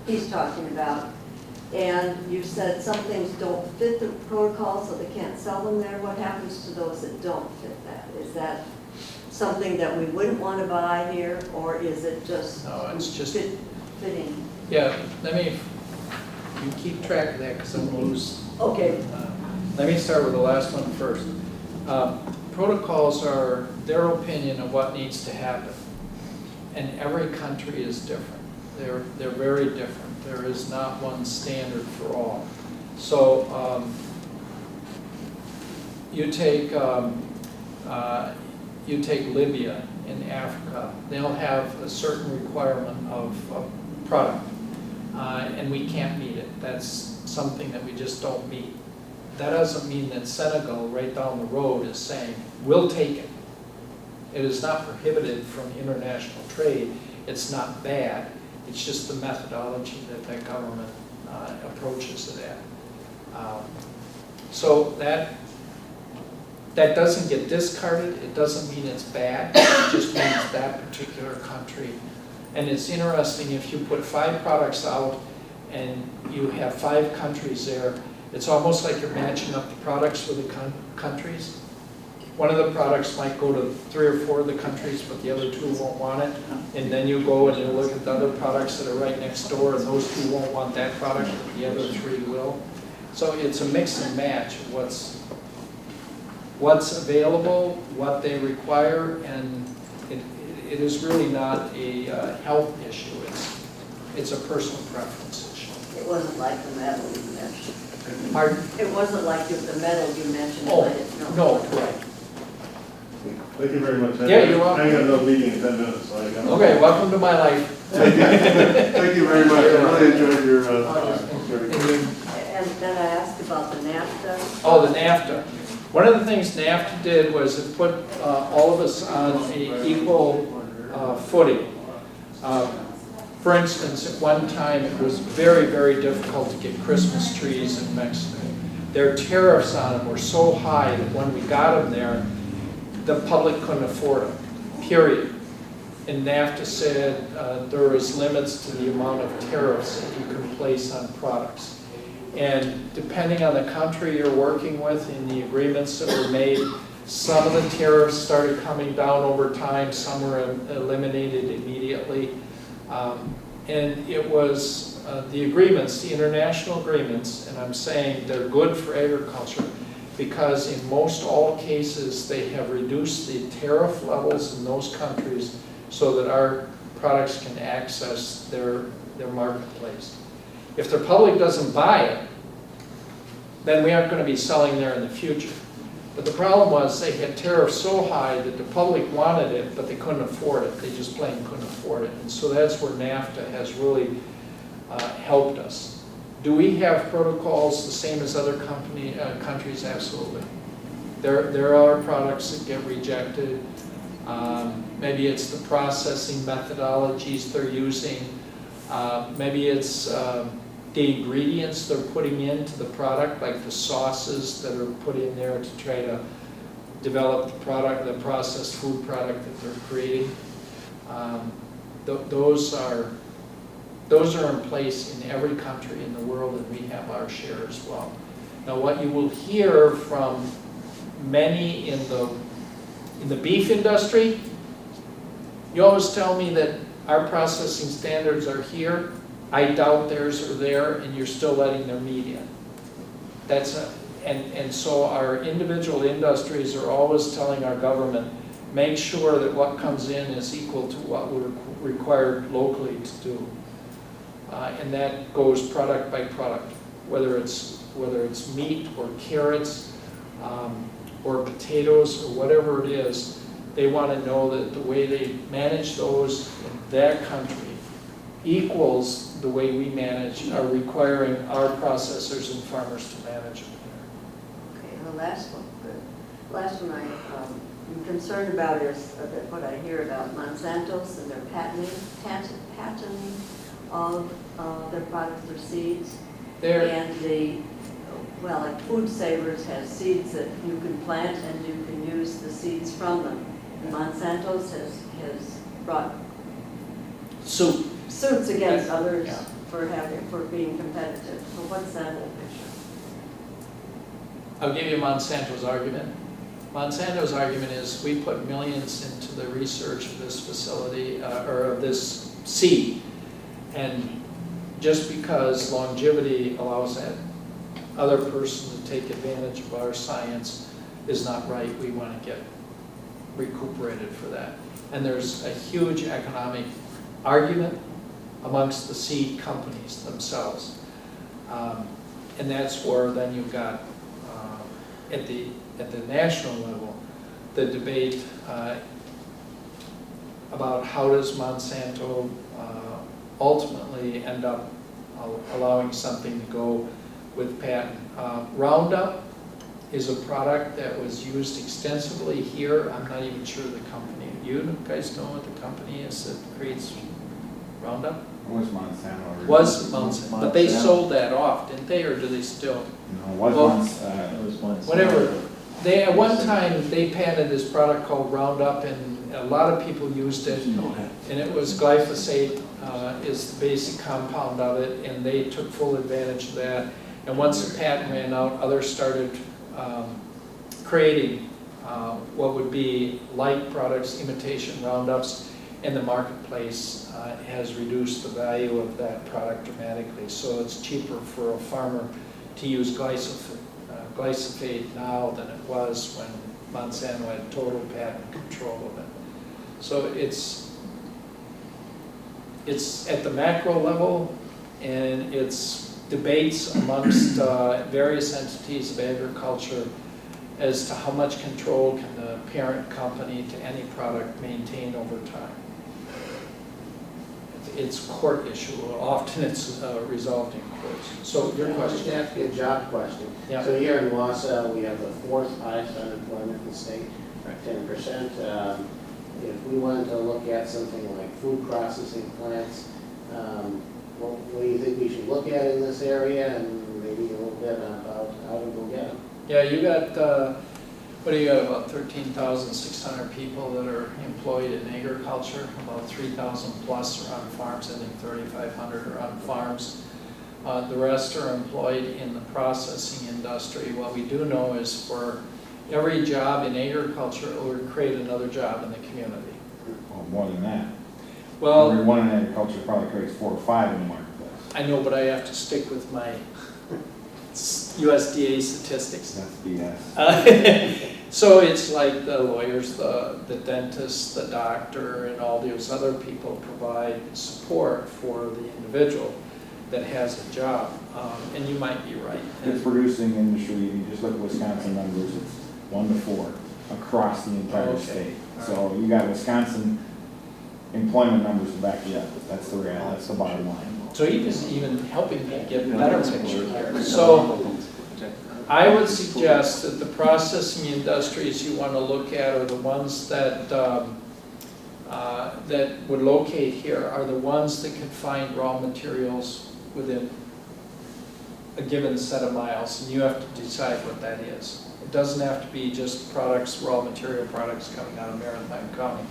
he's talking about. And you said some things don't fit the protocol, so they can't sell them there. What happens to those that don't fit that? Is that something that we wouldn't want to buy here, or is it just No, it's just- fitting? Yeah, you keep track of that because I'm going to lose. Okay. Let me start with the last one first. Protocols are their opinion of what needs to happen. And every country is different. They're very different. There is not one standard for all. So you take Libya in Africa. They'll have a certain requirement of product, and we can't meet it. That's something that we just don't meet. That doesn't mean that Senegal, right down the road, is saying, we'll take it. It is not prohibited from international trade. It's not bad. It's just the methodology that that government approaches it at. So that doesn't get discarded. It doesn't mean it's bad. It just means that particular country. And it's interesting, if you put 5 products out and you have 5 countries there, it's almost like you're matching up the products with the countries. One of the products might go to 3 or 4 of the countries, but the other 2 won't want it. And then you go and you look at the other products that are right next door, and those 2 won't want that product, but the other 3 will. So it's a mix and match of what's available, what they require, and it is really not a health issue. It's a personal preference issue. It wasn't like the metal you mentioned. Pardon? It wasn't like the metal you mentioned. Oh, I didn't know. no, right. Thank you very much. Yeah, you're welcome. I got another meeting in 10 minutes, so I got. Okay, welcome to my life. Thank you very much. I really enjoyed your And then I asked about the NAFTA. Oh, the NAFTA. One of the things NAFTA did was it put all of us on an equal footing. For instance, at one time it was very, very difficult to get Christmas trees in Mexico. Their tariffs on them were so high that when we got them there, the public couldn't afford them, period. And NAFTA said there was limits to the amount of tariffs that you can place on products. And depending on the country you're working with in the agreements that were made, some of the tariffs started coming down over time, some were eliminated immediately. And it was the agreements, the international agreements, and I'm saying they're good for agriculture because in most all cases they have reduced the tariff levels in those countries so that our products can access their marketplace. If the public doesn't buy it, then we aren't going to be selling there in the future. But the problem was they had tariffs so high that the public wanted it, but they couldn't afford it. They just plain couldn't afford it. And so that's where NAFTA has really helped us. Do we have protocols the same as other countries? Absolutely. There are products that get rejected. Maybe it's the processing methodologies they're using. Maybe it's the ingredients they're putting into the product, like the sauces that are put in there to try to develop the product, the processed food product that they're creating. Those are in place in every country in the world, and we have our share as well. Now, what you will hear from many in the beef industry, you always tell me that our processing standards are here, I doubt theirs are there, and you're still letting their meat in. And so our individual industries are always telling our government, make sure that what comes in is equal to what we're required locally to do. And that goes product by product, whether it's meat or carrots or potatoes or whatever it is. They want to know that the way they manage those in that country equals the way we are requiring our processors and farmers to manage it here. Okay, and the last one, the last one I'm concerned about is what I hear about Monsanto's and their patenting of their products or seeds. And like Food Savers has seeds that you can plant and you can use the seeds from them. Monsanto's has brought suits against others for being competitive. So what's that whole picture? I'll give you Monsanto's argument. Monsanto's argument is we put millions into the research of this facility, or of this seed, and just because longevity allows that other person to take advantage of our science is not right. We want to get recuperated for that. And there's a huge economic argument amongst the seed companies themselves. And that's where then you've got, at the national level, the debate about how does Monsanto ultimately end up allowing something to go with patent. Roundup is a product that was used extensively here. I'm not even sure the company. You guys know what the company is that creates Roundup? It was Monsanto. Was Monsanto, but they sold that off, didn't they, or do they still? No, it was Well, Monsanto. Whatever. They, at one time, they patented this product called Roundup, and a lot of people used it, and it was glyphosate is the basic compound of it, and they took full advantage of that. And once the patent ran out, others started creating what would be like products, imitation Roundups, and the marketplace has reduced the value of that product dramatically. So it's cheaper for a farmer to use glyphosate now than it was when Monsanto had total patent control of it. So it's at the macro level, and it's debates amongst various entities of agriculture as to how much control can the parent company to any product maintain over time. It's a court issue. Often it's resolved in courts. So your question? I'd ask you a job question. Yeah. So here in Wausau, we have the fourth highest unemployment in the state, 10%. If we wanted to look at something like food processing plants, what do you think we should look at in this area, and maybe a little bit about how to go get them? Yeah, you got, what do you got, about 13,600 people that are employed in agriculture, about 3,000 plus are on farms, I think 3,500 are on farms. The rest are employed in the processing industry. What we do know is for every job in agriculture, it would create another job in the community. Well, more than that. Well, Every one in agriculture probably creates 4 or 5 in the marketplace. I know, but I have to stick with my USDA statistics. That's BS. So it's like the lawyers, the dentist, the doctor, and all those other people provide support for the individual that has a job. And you might be right. It's producing industry, you just look at Wisconsin numbers, it's 1 to 4 across the entire state. So you got Wisconsin employment numbers to back you up. That's the reality, that's the bottom line. So even helping me get a better picture here. So I would suggest that the processing industries you want to look at are the ones that that would locate here are the ones that can find raw materials within a given set of miles, and you have to decide what that is. It doesn't have to be just products, raw material products coming out of Maritime County.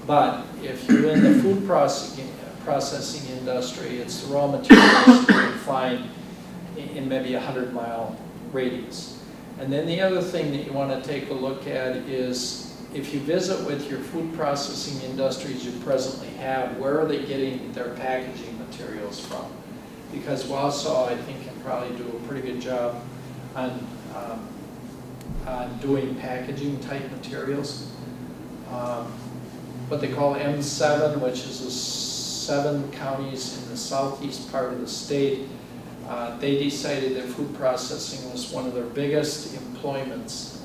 But if you're in the food processing industry, it's the raw materials you can find in maybe a 100-mile radius. And then the other thing that you want to take a look at is if you visit with your food processing industries you presently have, where are they getting their packaging materials from? Because Wausau, I think, can probably do a pretty good job on doing packaging type materials. What they call M7, which is the 7 counties in the southeast part of the state, they decided that food processing was one of their biggest employments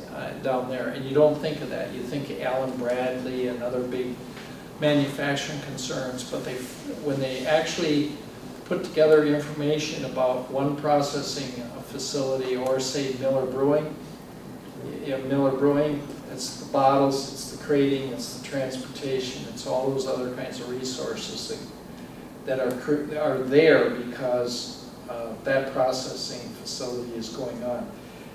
down there. And you don't think of that. You think of Allen Bradley and other big manufacturing concerns, but when they actually put together information about one processing facility, or say Miller Brewing, you have Miller Brewing, it's the bottles, it's the crating, it's the transportation, it's all those other kinds of resources that are there because that processing facility is going on.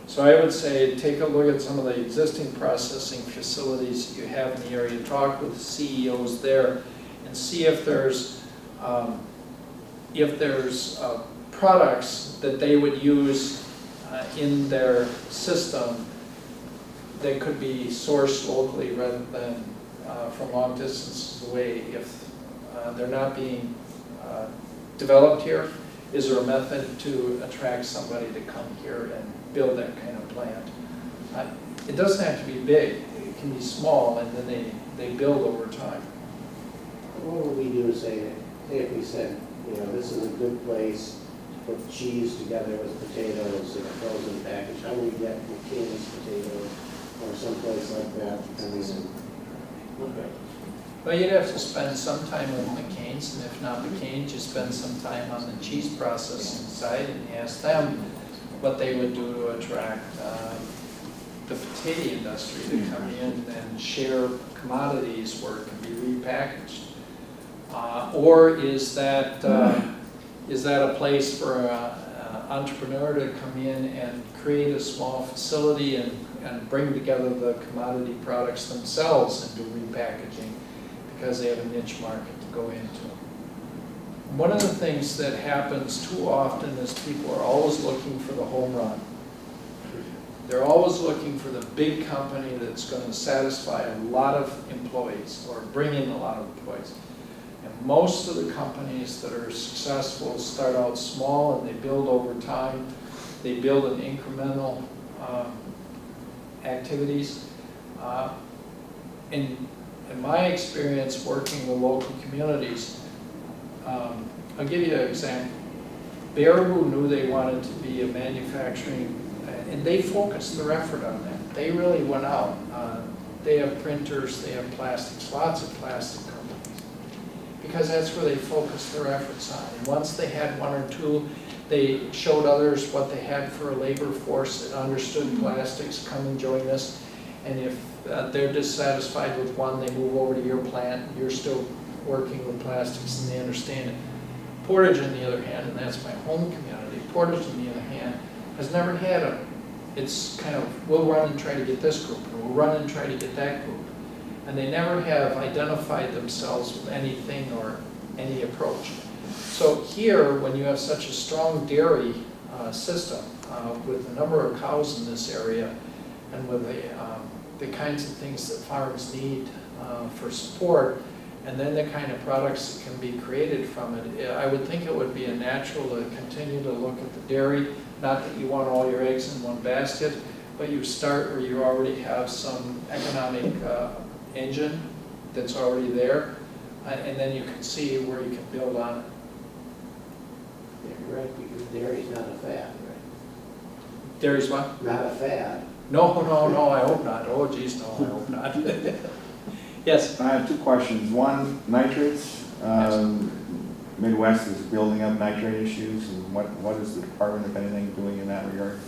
So I would say take a look at some of the existing processing facilities you have in the area, talk with the CEOs there, and see if there's products that they would use in their system that could be sourced locally rather than from long distances away. If they're not being developed here, is there a method to attract somebody to come here and build that kind of plant? It doesn't have to be big. It can be small, and then they build over time. What would we do to say if we said, you know, this is a good place to put cheese together with potatoes in a frozen package? How would we get McKinney's potatoes or someplace like that? I mean, okay. Well, you'd have to spend some time with McCain's, and if not McCain's, you spend some time on the cheese processing side and ask them what they would do to attract the potato industry to come in and share commodities where it can be repackaged. Or is that a place for an entrepreneur to come in and create a small facility and bring together the commodity products themselves and do repackaging because they have a niche market to go into? One of the things that happens too often is people are always looking for the home run. They're always looking for the big company that's going to satisfy a lot of employees or bring in a lot of employees. And most of the companies that are successful start out small and they build over time. They build in incremental activities. In my experience working with local communities, I'll give you an example. Baraboo knew they wanted to be a manufacturing, and they focused their effort on that. They really went out. They have printers, they have plastics, lots of plastic companies, because that's where they focused their efforts on. And once they had one or two, they showed others what they had for a labor force that understood plastics, come and join us. And if they're dissatisfied with one, they move over to your plant, you're still working with plastics and they understand it. Portage, on the other hand, and that's my home community, Portage, on the other hand, has never had it's kind of, we'll run and try to get this group, and we'll run and try to get that group. And they never have identified themselves with anything or any approach. So here, when you have such a strong dairy system with the number of cows in this area and with the kinds of things that farms need for support, and then the kind of products that can be created from it, I would think it would be a natural to continue to look at the dairy. Not that you want all your eggs in one basket, but you start where you already have some economic engine that's already there, and then you can see where you can build on it. Yeah, you're right, because dairy's not a fad, right? Dairy's what? Not a fad. No, I hope not. Oh, geez, no, I hope not. Yes? I have two questions. One, nitrates. Midwest is building up nitrate issues, and what is the department, if anything, doing in that regard?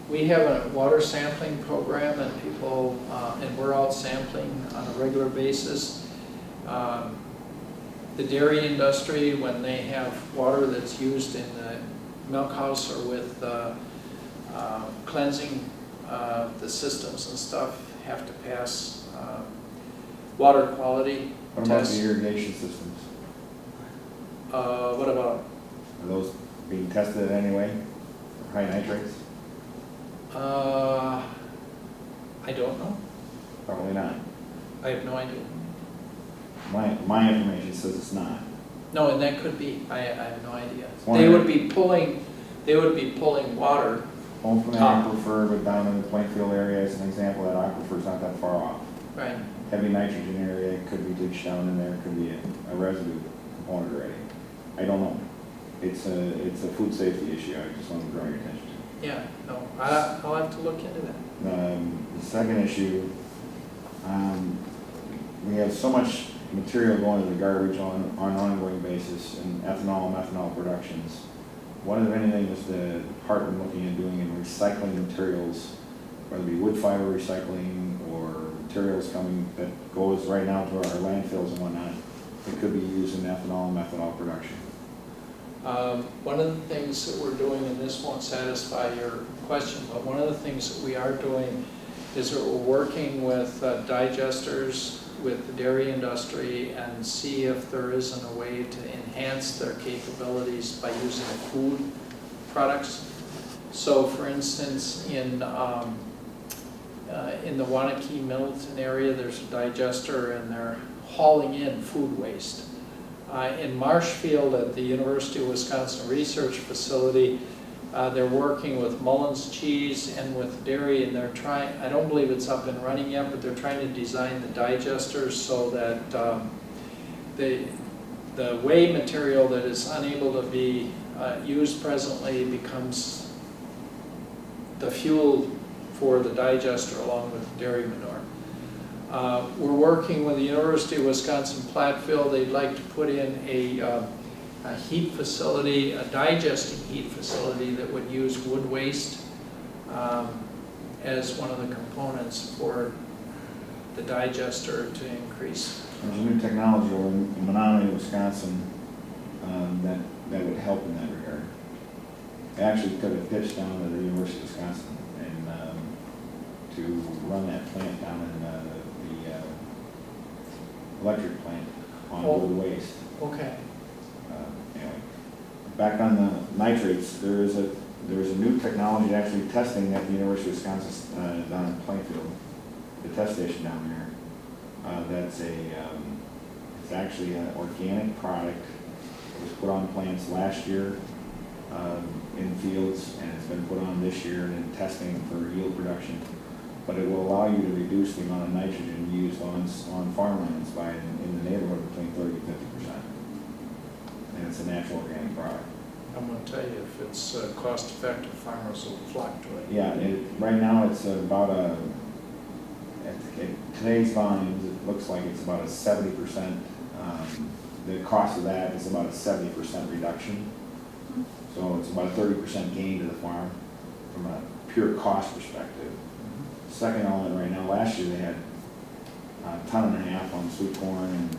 We have a water sampling program, and people, and we're out sampling on a regular basis. The dairy industry, when they have water that's used in the milk house or with cleansing the systems and stuff, have to pass water quality What about tests. the irrigation systems? What about? Are those being tested anyway for high nitrates? I don't know. Probably not. I have no idea. My information says it's not. No, and that could be, I have no idea. One They of would be pulling water. Home from the Top. aquifer, but down in the Plainfield area, as an example, that aquifer's not that far off. Right. Heavy nitrogen area, could be leached down in there, could be a residue component already. I don't know. It's a food safety issue, I just want to draw your attention to. Yeah, no, I'll have to look into that. The second issue, we have so much material going to the garbage on an ongoing basis in ethanol, methanol productions. What, if anything, is the department looking at doing in recycling materials, whether it be wood fiber recycling or materials coming that goes right now to our landfills and whatnot, that could be used in ethanol and methanol production? One of the things that we're doing, and this won't satisfy your question, but one of the things that we are doing is that we're working with digesters, with the dairy industry, and see if there isn't a way to enhance their capabilities by using food products. So for instance, in the Wanakee Middleton area, there's a digester and they're hauling in food waste. In Marshfield at the University of Wisconsin Research Facility, they're working with Mullins Cheese and with dairy, and they're trying, I don't believe it's up and running yet, but they're trying to design the digesters so that the whey material that is unable to be used presently becomes the fuel for the digester along with dairy manure. We're working with the University of Wisconsin Platteville. They'd like to put in a heat facility, a digesting heat facility that would use wood waste as one of the components for the digester to increase. There's a new technology over in Menominee, Wisconsin, that would help in that regard. I actually took a pitch down to the University of Wisconsin and to run that plant down in the electric plant on wood waste. Okay. Anyway, back on the nitrates, there is a new technology actually testing at the University of Wisconsin down in Plainfield, the test station down there. It's actually an organic product. It was put on plants last year in fields, and it's been put on this year and in testing for yield production. But it will allow you to reduce the amount of nitrogen used on farmlands by in the neighborhood between 30 and 50%. And it's a natural organic product. I'm going to tell you, if it's cost effective, farmers will flock to it. Yeah, right now it's about at today's volumes, it looks like it's about a 70%, the cost of that is about a 70% reduction. So it's about a 30% gain to the farm from a pure cost perspective. Second element right now, last year they had a ton and a half on sweet corn and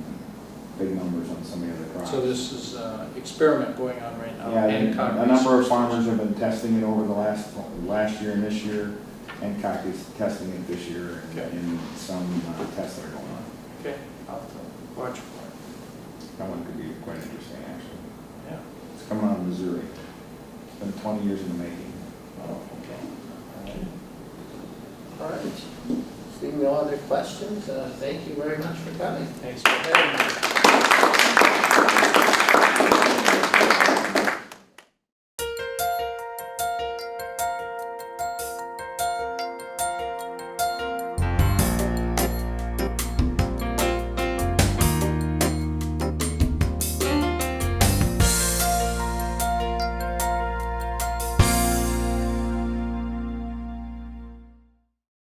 big numbers on some of the other crops. So this is an experiment going on right now. Yeah, Hancock a number of Research. farmers have been testing it over the last year and this year. Hancock is testing it this year in some tests that are going on. Okay, I'll have to watch for it. That one could be quite interesting, actually. Yeah. It's coming out of Missouri. It's been 20 years in the making. Oh, okay. All right. Seeing no other questions, thank you very much for coming. Thanks for having me.